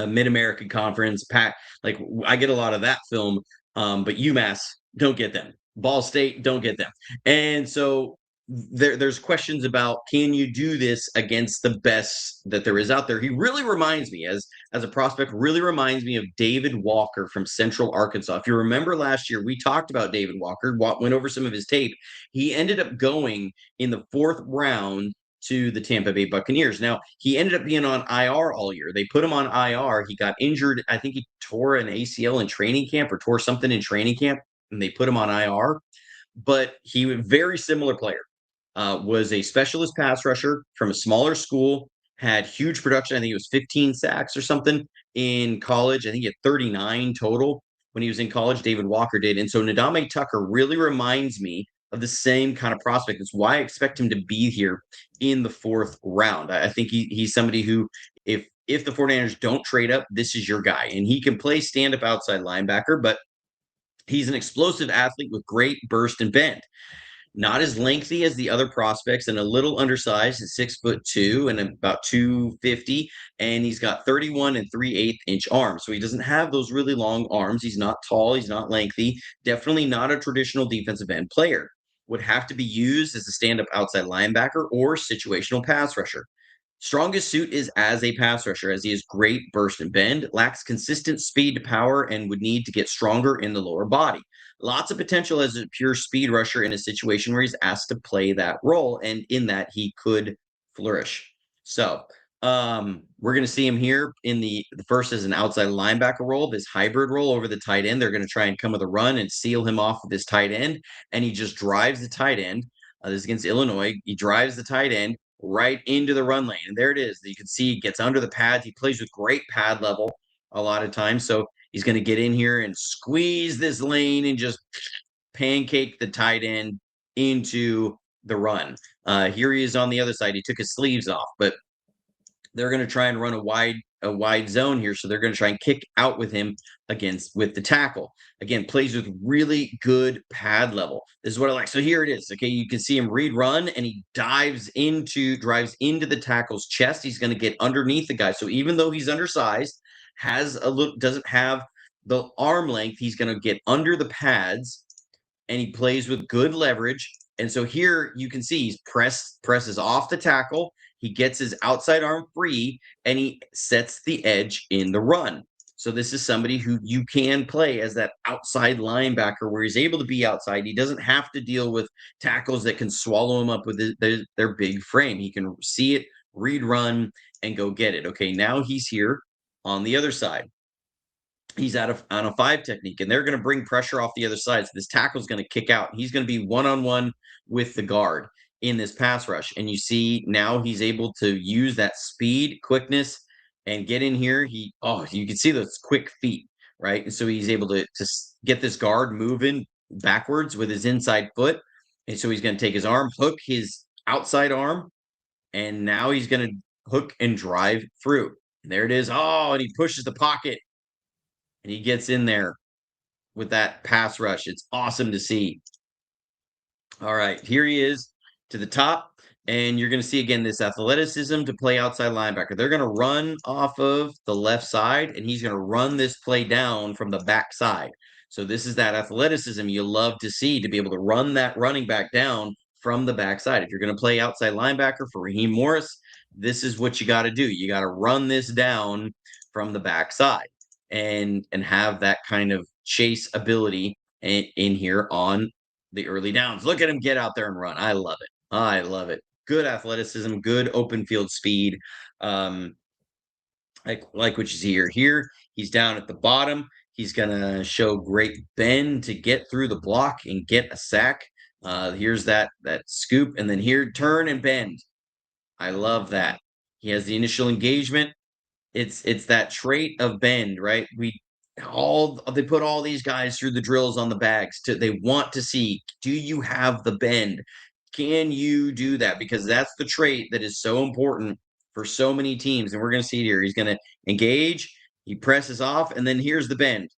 S2: Mid American Conference, Pac. Like I get a lot of that film, but UMass don't get them. Ball State don't get them, and so there's questions about, can you do this against the best that there is out there. He really reminds me, as a prospect, really reminds me of David Walker from Central Arkansas. If you remember last year, we talked about David Walker, went over some of his tape. He ended up going in the 4th round to the Tampa Bay Buccaneers. Now, he ended up being on IR all year. They put him on IR. He got injured. I think he tore an ACL in training camp or tore something in training camp, and they put him on IR. But he was a very similar player. Was a specialist pass rusher from a smaller school, had huge production. I think it was 15 sacks or something in college. I think he had 39 total when he was in college. David Walker did. And so Nadame Tucker really reminds me of the same kind of prospect. That's why I expect him to be here in the 4th round. I think he's somebody who, if the 49ers don't trade up, this is your guy. And he can play stand-up outside linebacker, but he's an explosive athlete with great burst and bend. Not as lengthy as the other prospects and a little undersized at 6'2" and about 250. And he's got 31 and 3/8 inch arms. So he doesn't have those really long arms. He's not tall. He's not lengthy. Definitely not a traditional defensive end player. Would have to be used as a stand-up outside linebacker or situational pass rusher. Strongest suit is as a pass rusher, as he has great burst and bend, lacks consistent speed to power, and would need to get stronger in the lower body. Lots of potential as a pure speed rusher in a situation where he's asked to play that role, and in that he could flourish. So we're going to see him here in the first as an outside linebacker role, this hybrid role over the tight end. They're going to try and come with a run and seal him off with this tight end, and he just drives the tight end. This is against Illinois. He drives the tight end right into the run lane. And there it is. You can see he gets under the pads. He plays with great pad level a lot of times. So he's going to get in here and squeeze this lane and just pancake the tight end into the run. Here he is on the other side. He took his sleeves off, but they're going to try and run a wide zone here. So they're going to try and kick out with him with the tackle. Again, plays with really good pad level. This is what I like. So here it is. Okay, you can see him read run, and he drives into the tackle's chest. He's going to get underneath the guy. So even though he's undersized, doesn't have the arm length, he's going to get under the pads, and he plays with good leverage. And so here you can see he's presses off the tackle. He gets his outside arm free, and he sets the edge in the run. So this is somebody who you can play as that outside linebacker where he's able to be outside. He doesn't have to deal with tackles that can swallow him up with their big frame. He can see it, read run, and go get it. Okay, now he's here on the other side. He's on a 5 technique, and they're going to bring pressure off the other side. So this tackle is going to kick out. He's going to be one-on-one with the guard in this pass rush. And you see now he's able to use that speed, quickness, and get in here. You can see those quick feet, right? And so he's able to get this guard moving backwards with his inside foot. And so he's going to take his arm, hook his outside arm, and now he's going to hook and drive through. And there it is. Oh, and he pushes the pocket, and he gets in there with that pass rush. It's awesome to see. All right, here he is to the top, and you're going to see again this athleticism to play outside linebacker. They're going to run off of the left side, and he's going to run this play down from the back side. So this is that athleticism you love to see, to be able to run that running back down from the backside. If you're going to play outside linebacker for Raheem Morris, this is what you got to do. You got to run this down from the backside and have that kind of chase ability in here on the early downs. Look at him get out there and run. I love it. I love it. Good athleticism, good open field speed. Like what you see here. Here, he's down at the bottom. He's going to show great bend to get through the block and get a sack. Here's that scoop, and then here, turn and bend. I love that. He has the initial engagement. It's that trait of bend, right? They put all these guys through the drills on the bags. They want to see, do you have the bend? Can you do that? Because that's the trait that is so important for so many teams. And we're going to see it here. He's going to engage. He presses off, and then here's the bend.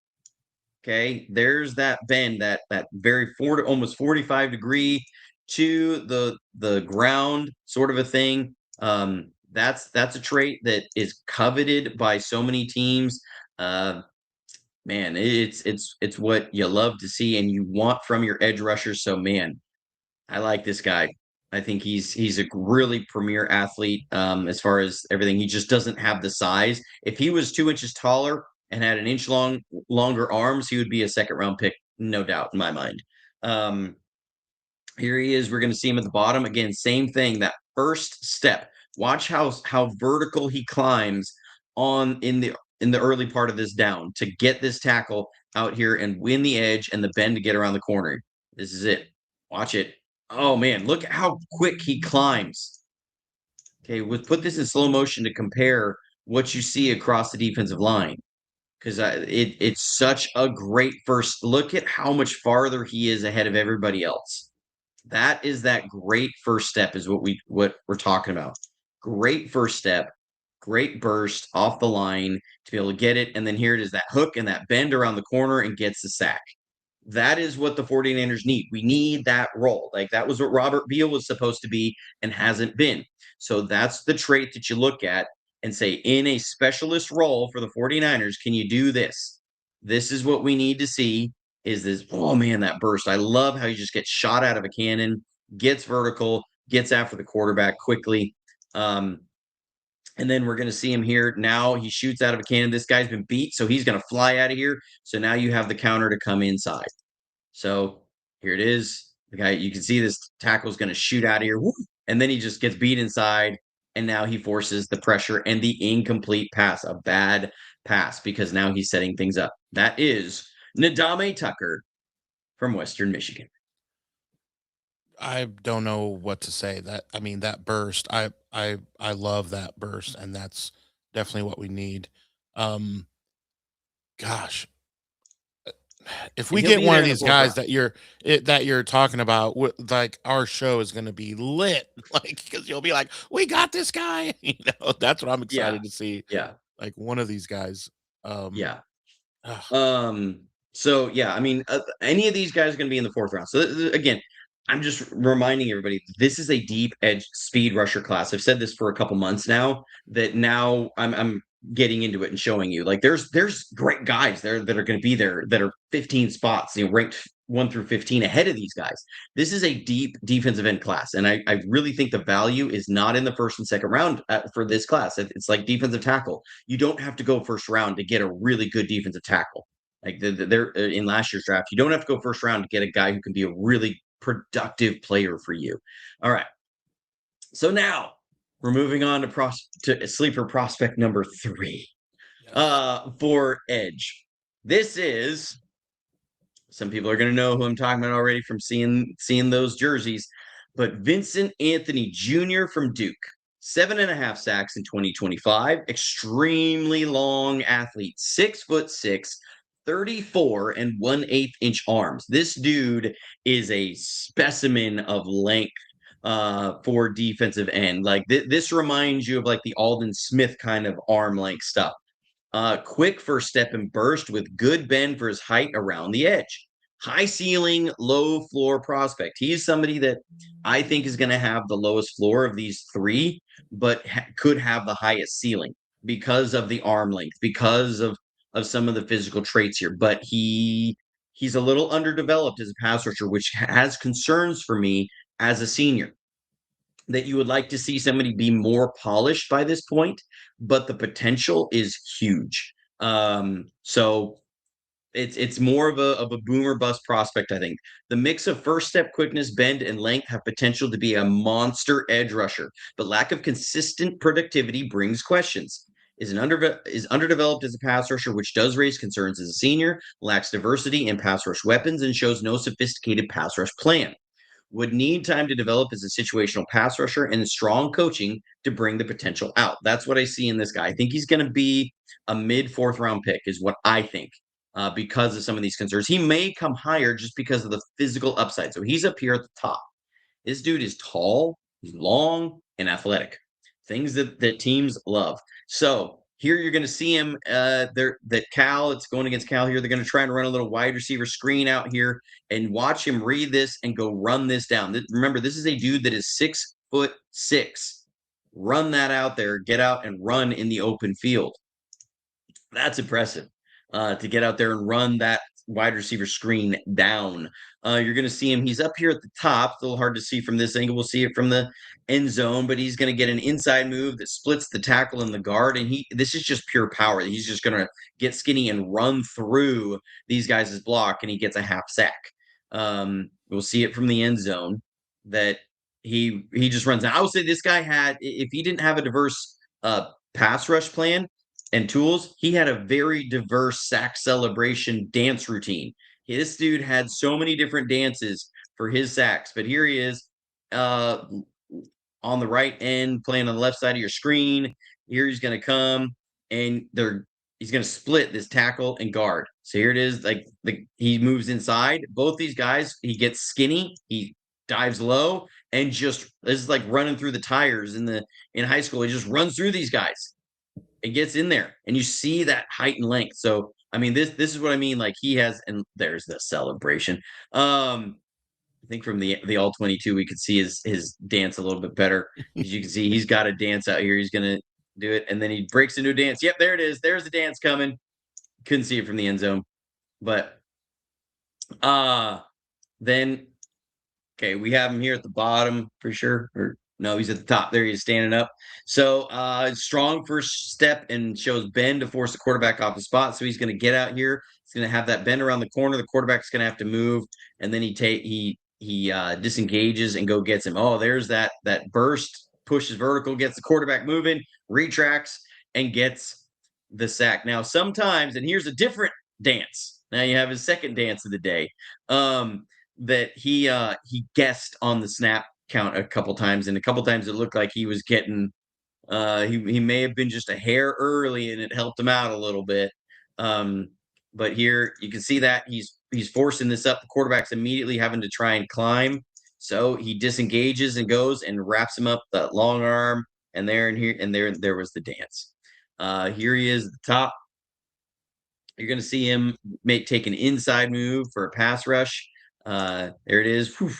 S2: Okay, there's that bend, that very almost 45-degree to the ground sort of a thing. That's a trait that is coveted by so many teams. Man, it's what you love to see and you want from your edge rushers. So man, I like this guy. I think he's a really premier athlete as far as everything. He just doesn't have the size. If he was 2 inches taller and had an inch longer arms, he would be a second round pick, no doubt in my mind. Um, Here he is. We're going to see him at the bottom again. Same thing. That first step. Watch how vertical he climbs on in the early part of this down to get this tackle out here and win the edge and the bend to get around the corner. This is it. Watch it. Oh man, look how quick he climbs. Okay, we'll put this in slow motion to compare what you see across the defensive line because it's such a great first look at how much farther he is ahead of everybody else. That is that great first step is what we're talking about. Great first step, great burst off the line to be able to get it. And then here it is, that hook and that bend around the corner and gets the sack. That is what the 49ers need. We need that role. Like that was what Robert Beal was supposed to be and hasn't been. So that's the trait that you look at and say, in a specialist role for the 49ers, can you do this? This is what we need to see is this, oh man, that burst. I love how he just gets shot out of a cannon, gets vertical, gets after the quarterback quickly. And then we're going to see him here. Now he shoots out of a cannon. This guy's been beat, so he's going to fly out of here. So now you have the counter to come inside. So here it is. The guy, you can see this tackle is going to shoot out of here. Woo! And then he just gets beat inside. And now he forces the pressure and the incomplete pass, a bad pass, because now he's setting things up. That is Nadame Tucker from Western Michigan.
S1: I don't know what to say. That burst. I love that burst, and that's definitely what we need. Um, gosh, if
S2: And
S1: we
S2: he'll
S1: get
S2: be
S1: one
S2: there
S1: of
S2: in the
S1: these
S2: fourth
S1: guys
S2: round.
S1: that you're talking about, like our show is going to be lit, like because you'll be like, we got this guy. That's what I'm
S2: Yeah.
S1: excited to see.
S2: Yeah.
S1: Like one of these guys.
S2: Yeah.
S1: Ugh,
S2: So yeah, I mean, any of these guys are going to be in the fourth round. So again, I'm just reminding everybody this is a deep edge speed rusher class. I've said this for a couple months now. That now I'm getting into it and showing you like there's great guys there that are going to be there that are 15 spots, ranked 1 through 15 ahead of these guys. This is a deep defensive end class, and I really think the value is not in the first and second round for this class. It's like defensive tackle. You don't have to go first round to get a really good defensive tackle like they're in last year's draft. You don't have to go first round to get a guy who can be a really productive player for you. All right. So now we're moving on to sleeper prospect number 3
S1: yes.
S2: for edge. This is some people are going to know who I'm talking about already from seeing those jerseys, but Vincent Anthony Jr. from Duke. 7.5 sacks in 2025. Extremely long athlete, 6'6", 34 and 1/8 inch arms. This dude is a specimen of length for defensive end. Like this reminds you of like the Alden Smith kind of arm length stuff. Quick first step and burst with good bend for his height around the edge. High ceiling, low floor prospect. He's somebody that I think is going to have the lowest floor of these three, but could have the highest ceiling because of the arm length, because of some of the physical traits here. But he's a little underdeveloped as a pass rusher, which has concerns for me as a senior that you would like to see somebody be more polished by this point, but the potential is huge. So it's more of a boomer bust prospect, I think. The mix of first step quickness, bend, and length have potential to be a monster edge rusher, but lack of consistent productivity brings questions. Is underdeveloped as a pass rusher, which does raise concerns as a senior, lacks diversity in pass rush weapons, and shows no sophisticated pass rush plan. Would need time to develop as a situational pass rusher and strong coaching to bring the potential out. That's what I see in this guy. I think he's going to be a mid fourth round pick, is what I think, because of some of these concerns. He may come higher just because of the physical upside. So he's up here at the top. This dude is tall, he's long, and athletic. Things that teams love. So here you're going to see him that Cal, it's going against Cal here. They're going to try and run a little wide receiver screen out here and watch him read this and go run this down. Remember, this is a dude that is 6'6". Run that out there, get out and run in the open field. That's impressive to get out there and run wide receiver screen down. You're going to see him. He's up here at the top. It's a little hard to see from this angle. We'll see it from the end zone, but he's going to get an inside move that splits the tackle and the guard. And this is just pure power. He's just going to get skinny and run through these guys' block, and he gets a half sack. We'll see it from the end zone that he just runs. Now, I would say this guy had, if he didn't have a diverse pass rush plan and tools, he had a very diverse sack celebration dance routine. This dude had so many different dances for his sacks, but here he is on the right end, playing on the left side of your screen. Here he's going to come, and he's going to split this tackle and guard. So here it is. He moves inside. Both these guys, he gets skinny. He dives low, and this is like running through the tires in high school. He just runs through these guys. It gets in there, and you see that height and length. So I mean, this is what I mean. Like, he has, and there's the celebration. I think from the all 22, we could see his dance a little bit better. As you can see, he's got a dance out here. He's gonna do it, and then he breaks into a dance. Yep, there it is. There's the dance coming. Couldn't see it from the end zone, but then okay, we have him here at the bottom for sure. Or no, he's at the top. There he is, standing up. So strong first step and shows bend to force the quarterback off the spot. So he's going to get out here. He's going to have that bend around the corner. The quarterback's going to have to move, and then he disengages and gets him. Oh, there's that burst, pushes vertical, gets the quarterback moving, retracts, and gets the sack. Now, sometimes, and here's a different dance. Now you have his second dance of the day. That he guessed on the snap count a couple times, and a couple times it looked like he was getting he may have been just a hair early, and it helped him out a little bit. But here you can see that he's forcing this up. The quarterback's immediately having to try and climb, so he disengages and goes and wraps him up that long arm, and there was the dance. Here he is at the top. You're going to see him take an inside move for a pass rush. There it is. Whew,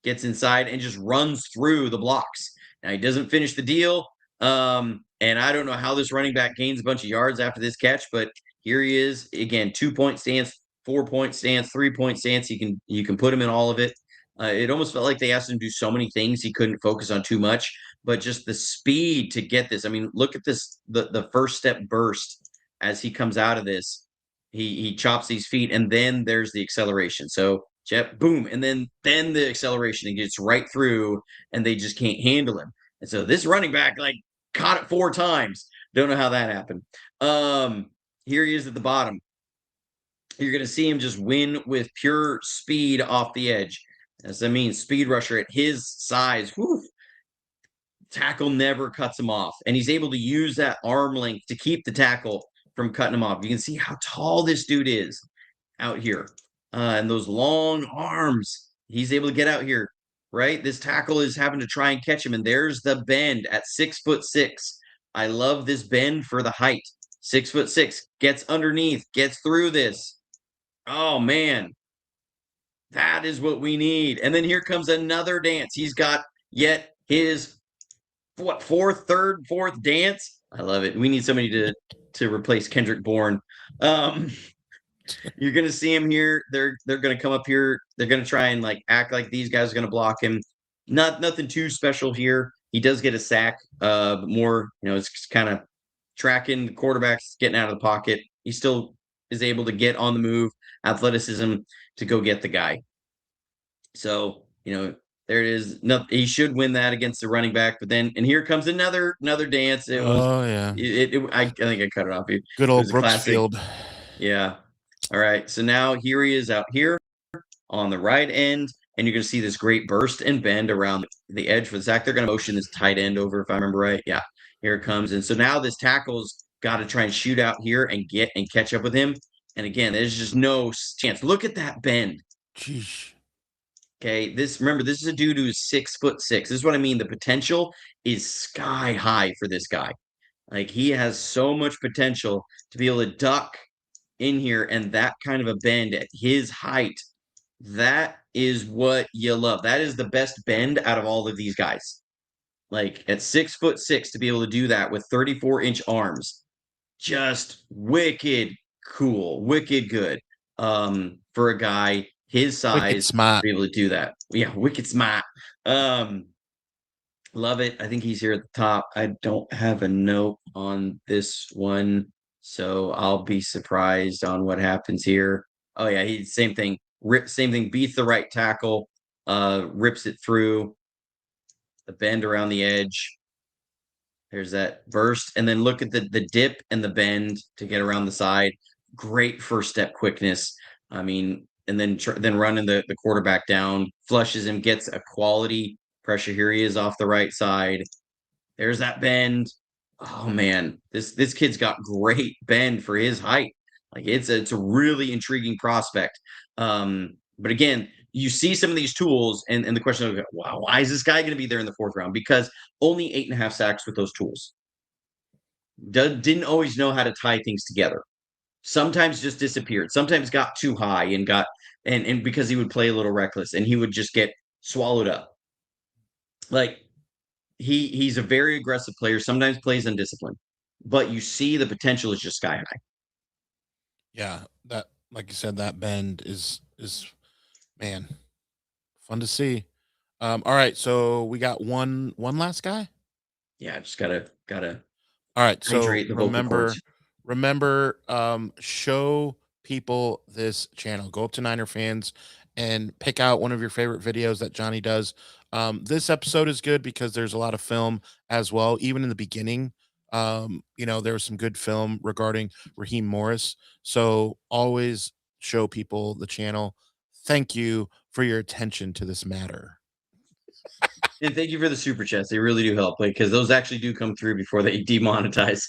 S2: gets inside and just runs through the blocks. Now, he doesn't finish the deal. And I don't know how this running back gains a bunch of yards after this catch, but here he is again. 2-point stance, 4-point stance, 3-point stance. You can put him in all of it. It almost felt like they asked him to do so many things he couldn't focus on too much, but just the speed to get this. I mean, look at this, the first step burst as he comes out of this. He chops these feet, and then there's the acceleration. So boom, and then the acceleration, and gets right through, and they just can't handle him. And so this running back caught it 4 times. Don't know how that happened. Here he is at the bottom. You're going to see him just win with pure speed off the edge. As I mean, speed rusher at his size. Whew, tackle never cuts him off, and he's able to use that arm length to keep the tackle from cutting him off. You can see how tall this dude is out here, and those long arms. He's able to get out here, right? This tackle is having to try and catch him, and there's the bend at 6'6". I love this bend for the height. 6'6", gets underneath, gets through this. Oh man, that is what we need. And then here comes another dance. He's got yet his fourth dance. I love it. We need somebody to replace Kendrick Bourne. You're gonna see him here. They're gonna come up here. They're gonna try and act like these guys are gonna block him. Nothing too special here. He does get a sack, but more, it's kind of tracking the quarterbacks, getting out of the pocket. He still is able to get on the move, athleticism to go get the guy. So, there it is. No, he should win that against the running back, but then, and here comes another dance. It was, I think I cut it off.
S1: Good old Brooksfield.
S2: Yeah. All right. So now here he is out here on the right end, and you're going to see this great burst and bend around the edge for the sack. They're going to motion this tight end over, if I remember right. Yeah. Here it comes. And so now this tackle's got to try and shoot out here and get and catch up with him. And again, there's just no chance. Look at that bend.
S1: Jeez.
S2: Okay, this is a dude who's 6'6". This is what I mean. The potential is sky high for this guy. He has so much potential to be able to duck in here, and that kind of a bend at his height. That is what you love. That is the best bend out of all of these guys. At 6'6", to be able to do that with 34-inch arms, just wicked cool, wicked good. for a guy his
S1: Wicked
S2: size to
S1: smart.
S2: be able to do that. Yeah, wicked smart. Love it. I think he's here at the top. I don't have a note on this one, so I'll be surprised on what happens here. Oh yeah, he same thing. Same thing. Beats the right tackle. Rips it through the bend around the edge. There's that burst, and then look at the dip and the bend to get around the side. Great first step quickness. I mean, and then running the quarterback down, flushes him, gets a quality pressure. Here he is off the right side. There's that bend. Oh man, this kid's got great bend for his height. Like it's a really intriguing prospect. But again, you see some of these tools, and the question of wow, why is this guy going to be there in the fourth round? Because only 8.5 sacks with those tools. Didn't always know how to tie things together. Sometimes just disappeared. Sometimes got too high and because he would play a little reckless and he would just get swallowed up. Like he's a very aggressive player, sometimes plays undisciplined, but you see the potential is just sky high.
S1: Yeah, that like you said, that bend is man fun to see. All right, so we got one last guy.
S2: Yeah, just gotta
S1: All right, so
S2: hydrate the vocal cords.
S1: remember, show people this channel. Go up to Niner fans and pick out one of your favorite videos that Johnny does. This episode is good because there's a lot of film as well. Even in the beginning, there was some good film regarding Raheem Morris. So always show people the channel. Thank you for your attention to this matter.
S2: And thank you for the super chats. They really do help, like because those actually do come through before they demonetize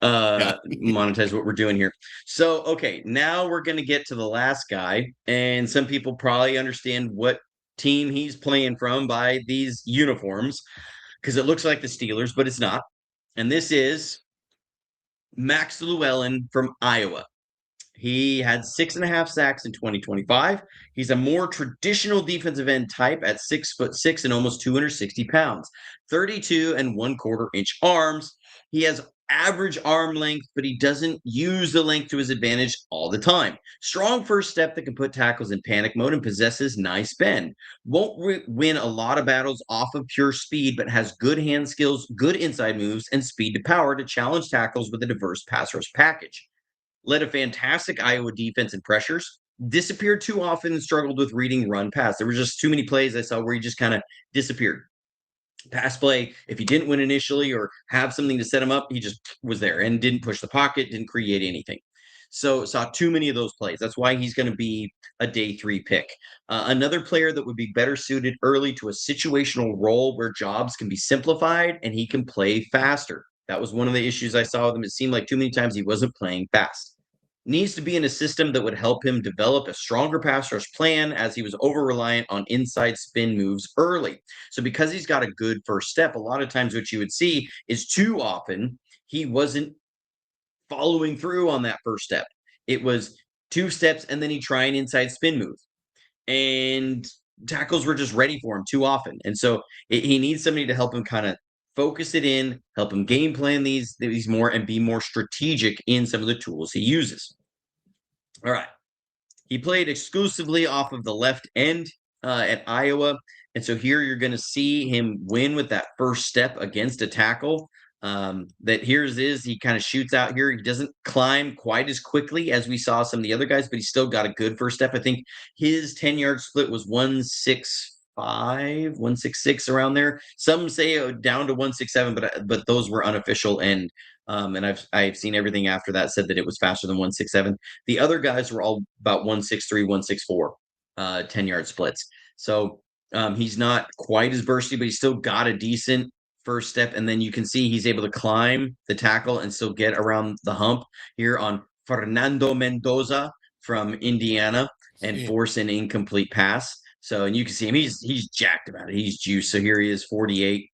S1: Yeah.
S2: monetize what we're doing here. So okay, now we're gonna get to the last guy, and some people probably understand what team he's playing from by these uniforms because it looks like the Steelers, but it's not. And this is Max Llewellyn from Iowa. He had 6.5 sacks in 2025. He's a more traditional defensive end type at 6'6" and almost 260 pounds, 32 and 1/4 inch arms. He has average arm length, but he doesn't use the length to his advantage all the time. Strong first step that can put tackles in panic mode and possesses nice bend. Won't win a lot of battles off of pure speed, but has good hand skills, good inside moves, and speed to power to challenge tackles with a diverse pass rush package. Led a fantastic Iowa defense in pressures, disappeared too often and struggled with reading run pass. There were just too many plays I saw where he just kind of disappeared. Pass play, if he didn't win initially or have something to set him up, he just was there and didn't push the pocket, didn't create anything. So saw too many of those plays. That's why he's going to be a day 3 pick. Another player that would be better suited early to a situational role where jobs can be simplified and he can play faster. That was one of the issues I saw with him. It seemed like too many times he wasn't playing fast. Needs to be in a system that would help him develop a stronger pass rush plan as he was over reliant on inside spin moves early. So, because he's got a good first step, a lot of times what you would see is too often he wasn't following through on that first step. It was 2 steps and then he'd try an inside spin move. And tackles were just ready for him too often. And so he needs somebody to help him kind of focus it in, help him game plan these more and be more strategic in some of the tools he uses. All right. He played exclusively off of the left end at Iowa. And so here you're going to see him win with that first step against a tackle. That here's is he kind of shoots out here. He doesn't climb quite as quickly as we saw some of the other guys, but he's still got a good first step. I think his 10-yard split was 165, 166 around there. Some say down to 167, but those were unofficial and I've seen everything after that said that it was faster than 167. The other guys were all about 163, 164, 10-yard splits. So he's not quite as bursty, but he's still got a decent first step. And then you can see he's able to climb the tackle and still get around the hump here on Fernando Mendoza from Indiana and force an incomplete pass. So, and you can see him, he's jacked about it. He's juiced. So here he is, 48.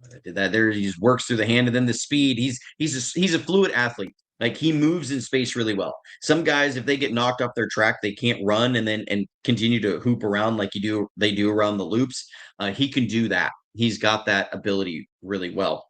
S2: I did that there. He just works through the hand and then the speed. He's a fluid athlete. Like he moves in space really well. Some guys, if they get knocked off their track, they can't run and continue to hoop around like they do around the loops. He can do that. He's got that ability really well.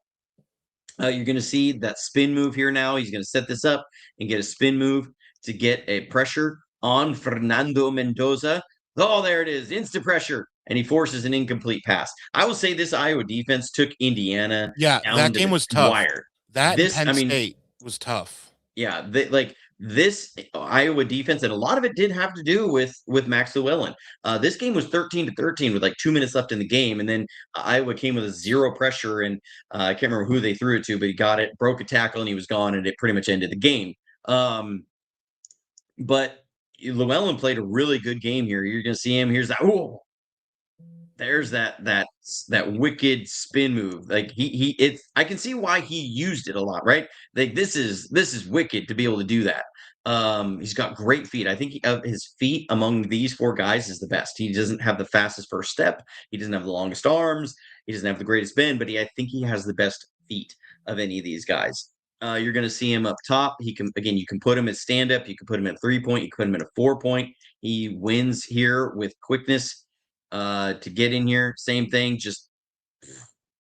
S2: You're going to see that spin move here now. He's going to set this up and get a spin move to get a pressure on Fernando Mendoza. Oh, there it is. Instant pressure. And he forces an incomplete pass. I will say this Iowa defense took Indiana
S1: Yeah,
S2: down
S1: that
S2: to
S1: game
S2: the
S1: was tough.
S2: wire.
S1: That and
S2: This,
S1: Penn
S2: I mean,
S1: State was tough.
S2: yeah, this Iowa defense, and a lot of it did have to do with Max Llewellyn. This game was 13-13 with like 2 minutes left in the game, and then Iowa came with a zero pressure, and I can't remember who they threw it to, but he got it, broke a tackle, and he was gone, and it pretty much ended the game. But Llewellyn played a really good game here. You're going to see him. Here's that. Oh, there's that wicked spin move. Like it's I can see why he used it a lot, right? Like this is wicked to be able to do that. He's got great feet. I think of his feet among these four guys is the best. He doesn't have the fastest first step. He doesn't have the longest arms. He doesn't have the greatest spin, but I think he has the best feet of any of these guys. You're going to see him up top. He can again. You can put him at stand up. You can put him at 3 point. You can put him at a 4 point. He wins here with quickness to get in here. Same thing, just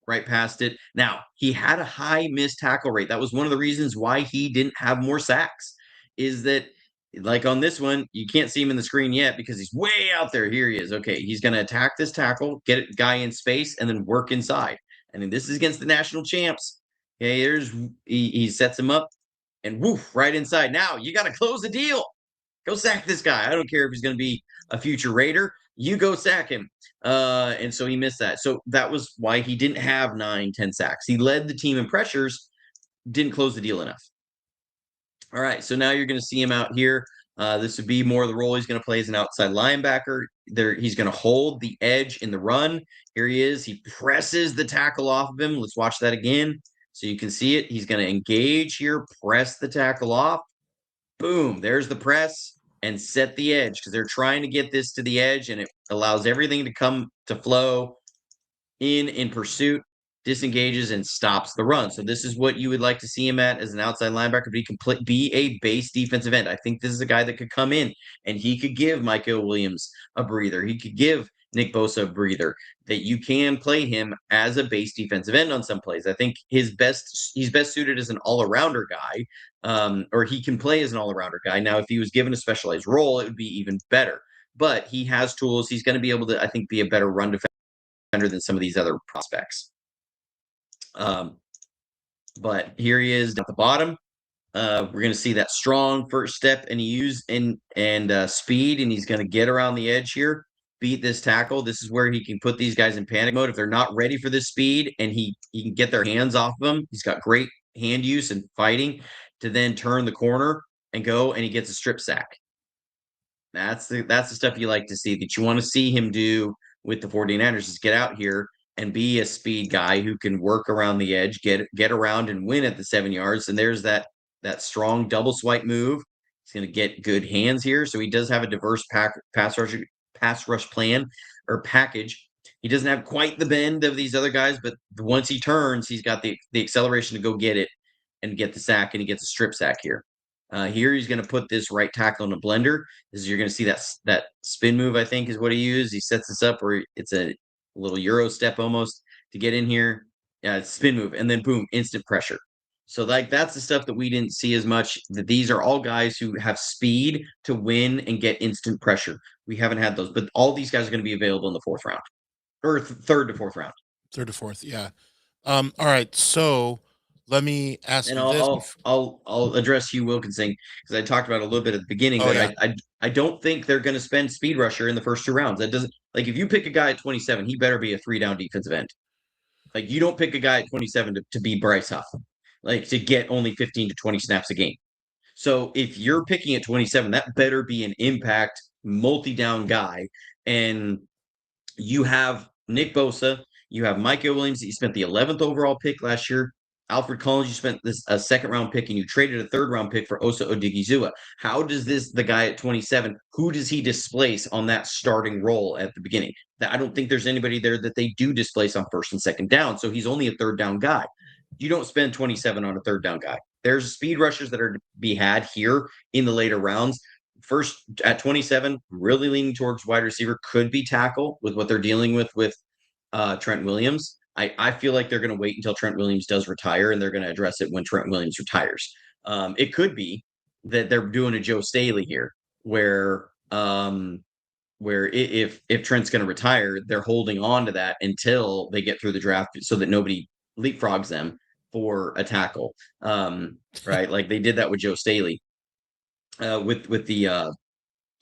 S2: right past it. Now, he had a high missed tackle rate. That was one of the reasons why he didn't have more sacks, is that like on this one, you can't see him in the screen yet because he's way out there. Here he is. Okay, he's going to attack this tackle, get a guy in space, and then work inside. And then this is against the national champs. Okay, he sets him up and woof, right inside. Now you got to close the deal. Go sack this guy. I don't care if he's going to be a future Raider. You go sack him. And so he missed that. So that was why he didn't have 9-10 sacks. He led the team in pressures, didn't close the deal enough. All right, so now you're going to see him out here. This would be more of the role he's going to play as an outside linebacker. He's going to hold the edge in the run. Here he is. He presses the tackle off of him. Let's watch that again so you can see it. He's going to engage here, press the tackle off. Boom, there's the press and set the edge because they're trying to get this to the edge, and it allows everything to come to flow in pursuit, disengages and stops the run. So this is what you would like to see him at as an outside linebacker, but he can be a base defensive end. I think this is a guy that could come in and he could give Micah Williams a breather. He could give Nick Bosa a breather, that you can play him as a base defensive end on some plays. I think he's best suited as an all-arounder guy, or he can play as an all-arounder guy. Now, if he was given a specialized role, it would be even better. But he has tools. He's going to be able to, I think, be a better run defender than some of these other prospects. But here he is at the bottom. We're going to see that strong first step and speed, and he's going to get around the edge here, beat this tackle. This is where he can put these guys in panic mode if they're not ready for this speed, and he can get their hands off of him. He's got great hand use and fighting to then turn the corner and go, and he gets a strip sack. That's the stuff you like to see, that you want to see him do with the 49ers, is get out here and be a speed guy who can work around the edge, get around and win at the 7 yards. And there's that strong double swipe move. He's going to get good hands here. So he does have a diverse pass rush plan or package. He doesn't have quite the bend of these other guys, but once he turns, he's got the acceleration to go get it and get the sack, and he gets a strip sack here. Here he's going to put this right tackle in a blender. You're going to see that spin move, I think, is what he used. He sets this up where it's a little Euro step almost to get in here. Spin move, and then boom, instant pressure. So that's the stuff that we didn't see as much. That these are all guys who have speed to win and get instant pressure. We haven't had those, but all these guys are going to be available in the fourth round, or third to fourth round.
S1: Third to fourth, yeah. All right, so let me ask
S2: and
S1: you this.
S2: I'll address Hugh Wilkinson because I talked about it a little bit at the beginning. I don't think they're going to spend speed rusher in the first 2 rounds. That doesn't, like, if you pick a guy at 27, he better be a 3-down defensive end. Like, you don't pick a guy at 27 to be Bryce Huff, like to get only 15 to 20 snaps a game. So if you're picking at 27, that better be an impact multi-down guy. And you have Nick Bosa, you have Micah Williams that you spent the 11th overall pick last year. Alfred Collins, you spent a second-round pick, and you traded a third-round pick for Osa Odigizua. How does the guy at 27, who does he displace on that starting role at the beginning? I don't think there's anybody there that they do displace on first and second down, so he's only a third-down guy. You don't spend 27 on a third-down guy. There's speed rushers that are to be had here in the later rounds. First, at 27, really leaning towards wide receiver, could be tackle with what they're dealing with Trent Williams. I feel like they're going to wait until Trent Williams does retire, and they're going to address it when Trent Williams retires. It could be that they're doing a Joe Staley here, where if Trent's going to retire, they're holding on to that until they get through the draft so that nobody leapfrogs them for a tackle. Right, like they did that with Joe Staley with the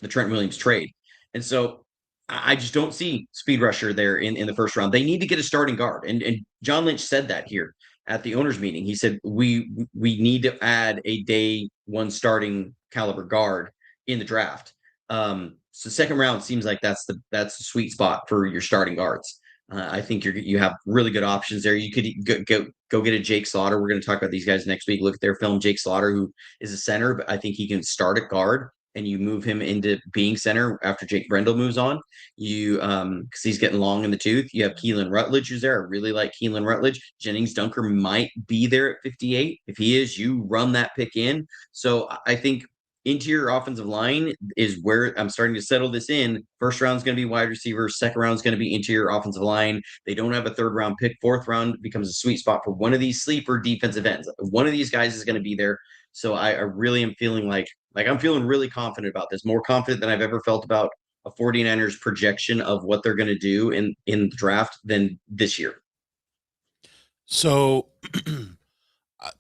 S2: Trent Williams trade. And so I just don't see speed rusher there in the first round. They need to get a starting guard. And John Lynch said that here at the owners meeting. He said, we need to add a day one starting caliber guard in the draft. So second round seems like that's the sweet spot for your starting guards. I think you have really good options there. You could go get a Jake Slaughter. We're going to talk about these guys next week. Look at their film, Jake Slaughter, who is a center, but I think he can start at guard and you move him into being center after Jake Brendel moves on. You because he's getting long in the tooth. You have Keelan Rutledge who's there. I really like Keelan Rutledge. Jennings Dunker might be there at 58. If he is, you run that pick in. So I think interior offensive line is where I'm starting to settle this in. First round is going to be wide receiver. Second round is going to be interior offensive line. They don't have a third round pick. Fourth round becomes a sweet spot for one of these sleeper defensive ends. One of these guys is going to be there. So I really am feeling like I'm feeling really confident about this, more confident than I've ever felt about a 49ers projection of what they're going to do in the draft than this year.
S1: So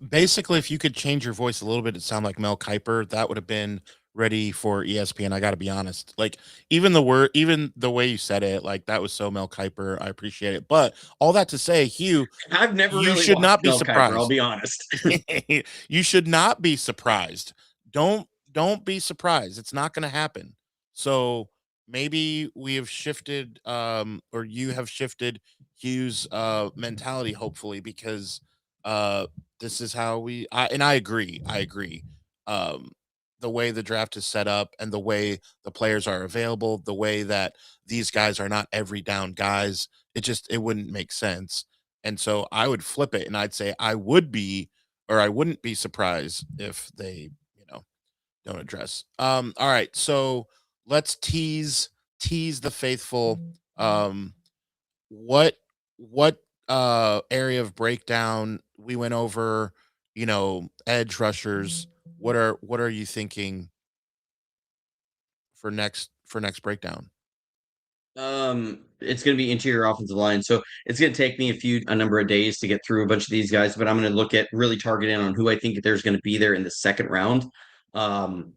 S1: basically, if you could change your voice a little bit to sound like Mel Kiper, that would have been ready for ESPN. I got to be honest. Like even the way you said it, like that was so Mel Kiper. I appreciate it. But all that to say, Hugh,
S2: I've never
S1: you
S2: really
S1: should
S2: watched
S1: not be
S2: Mel
S1: surprised.
S2: Kiper, I'll be honest.
S1: You should not be surprised. Don't be surprised. It's not going to happen. So maybe we have shifted, or you have shifted Hugh's mentality, hopefully, because this is how I agree. I agree. Um, the way the draft is set up and the way the players are available, the way that these guys are not every down guys, it wouldn't make sense. And so I would flip it and I'd say I wouldn't be surprised if they, don't address. All right, so let's tease the faithful. What what area of breakdown we went over, edge rushers. What are you thinking for next breakdown?
S2: It's going to be interior offensive line, so it's going to take me a number of days to get through a bunch of these guys, but I'm going to look at really target in on who I think there's going to be there in the second round. Um,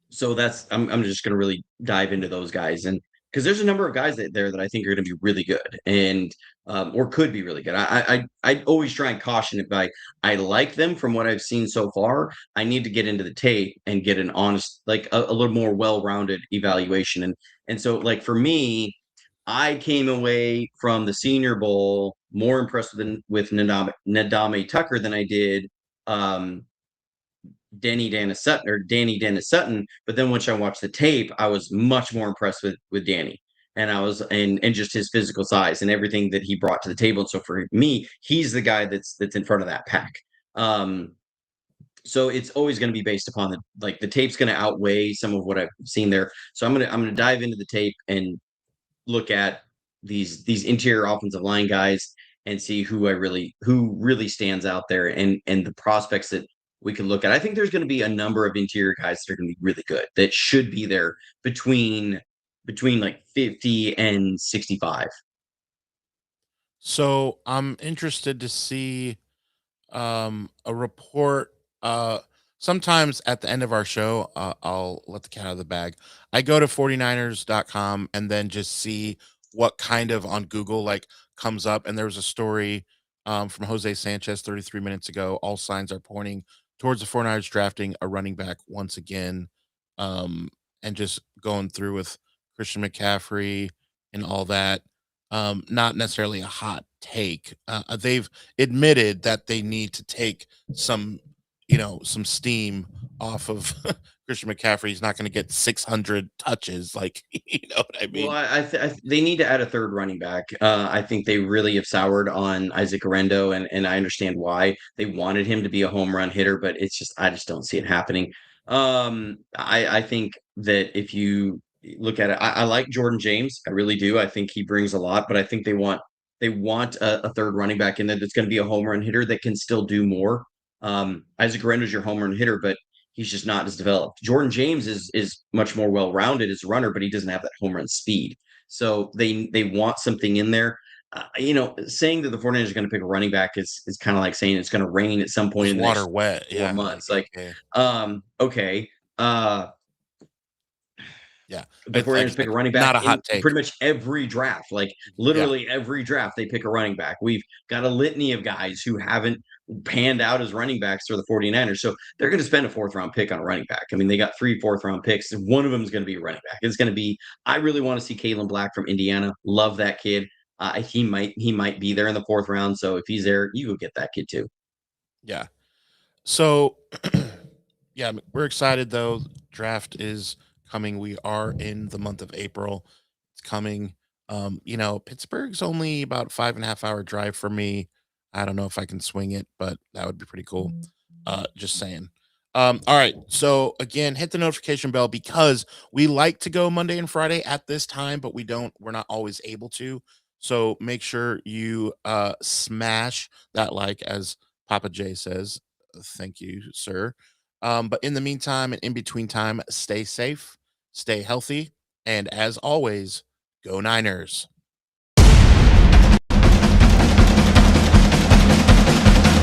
S2: so I'm just going to really dive into those guys, and because there's a number of guys there that I think are going to be really good and or could be really good. I always try and caution it by I like them from what I've seen so far. I need to get into the tape and get an honest, like a little more well-rounded evaluation. And so like for me, I came away from the Senior Bowl more impressed with Nadame Tucker than I did um, Danny Dennis Sutton. But then once I watched the tape, I was much more impressed with Danny. And I was and just his physical size and everything that he brought to the table. And so for me, he's the guy that's in front of that pack. So it's always going to be based upon the tape's going to outweigh some of what I've seen there. So I'm gonna dive into the tape and look at these interior offensive line guys and see who really stands out there and the prospects that we can look at. I think there's going to be a number of interior guys that are going to be really good that should be there between like 50 and 65.
S1: So I'm interested to see a report. Sometimes at the end of our show, I'll let the cat out of the bag. I go to 49ers.com and then just see what kind of on Google like comes up. And there was a story from Jose Sanchez 33 minutes ago. All signs are pointing towards the 49ers drafting a running back once again. Um, and just going through with Christian McCaffrey and all that. Not necessarily a hot take. They've admitted that they need to take some, some steam off of Christian McCaffrey. He's not going to get 600 touches. Like, you know what I
S2: Well,
S1: mean?
S2: they need to add a third running back. I think they really have soured on Isaac Arendo, and I understand why. They wanted him to be a home run hitter, but I just don't see it happening. I think that if you look at it, I like Jordan James. I really do. I think he brings a lot, but I think they want a third running back in there that's going to be a home run hitter that can still do more. Isaac Arendo's your home run hitter, but He's just not as developed. Jordan James is much more well-rounded as a runner, but he doesn't have that home run speed. So they want something in there. Saying that the 49ers are going to pick a running back is kind of like saying it's going to rain at some point
S1: Was
S2: in the
S1: water
S2: next
S1: wet?
S2: four
S1: Yeah, like
S2: months. Like,
S1: okay,
S2: okay.
S1: yeah.
S2: The
S1: It's like
S2: 49ers
S1: it's
S2: pick
S1: like
S2: a running back
S1: not a
S2: in
S1: hot take.
S2: pretty much every draft. Like
S1: Yeah,
S2: literally every draft, they pick a running back. We've got a litany of guys who haven't panned out as running backs for the 49ers. So they're going to spend a fourth round pick on a running back. I mean, they got 3 fourth round picks. One of them is going to be a running back. It's going to be, I really want to see Kalen Black from Indiana. Love that kid. He might be there in the 4th round. So if he's there, you go get that kid too.
S1: yeah. So, yeah, we're excited though. Draft is coming. We are in the month of April. It's coming. Pittsburgh's only about 5.5 hour drive for me. I don't know if I can swing it, but that would be pretty cool. Just saying. All right. So again, hit the notification bell because we like to go Monday and Friday at this time, but we're not always able to. So make sure you smash that like, as Papa J says. Thank you, sir. But in the meantime and in between time, stay safe, stay healthy, and as always, go Niners.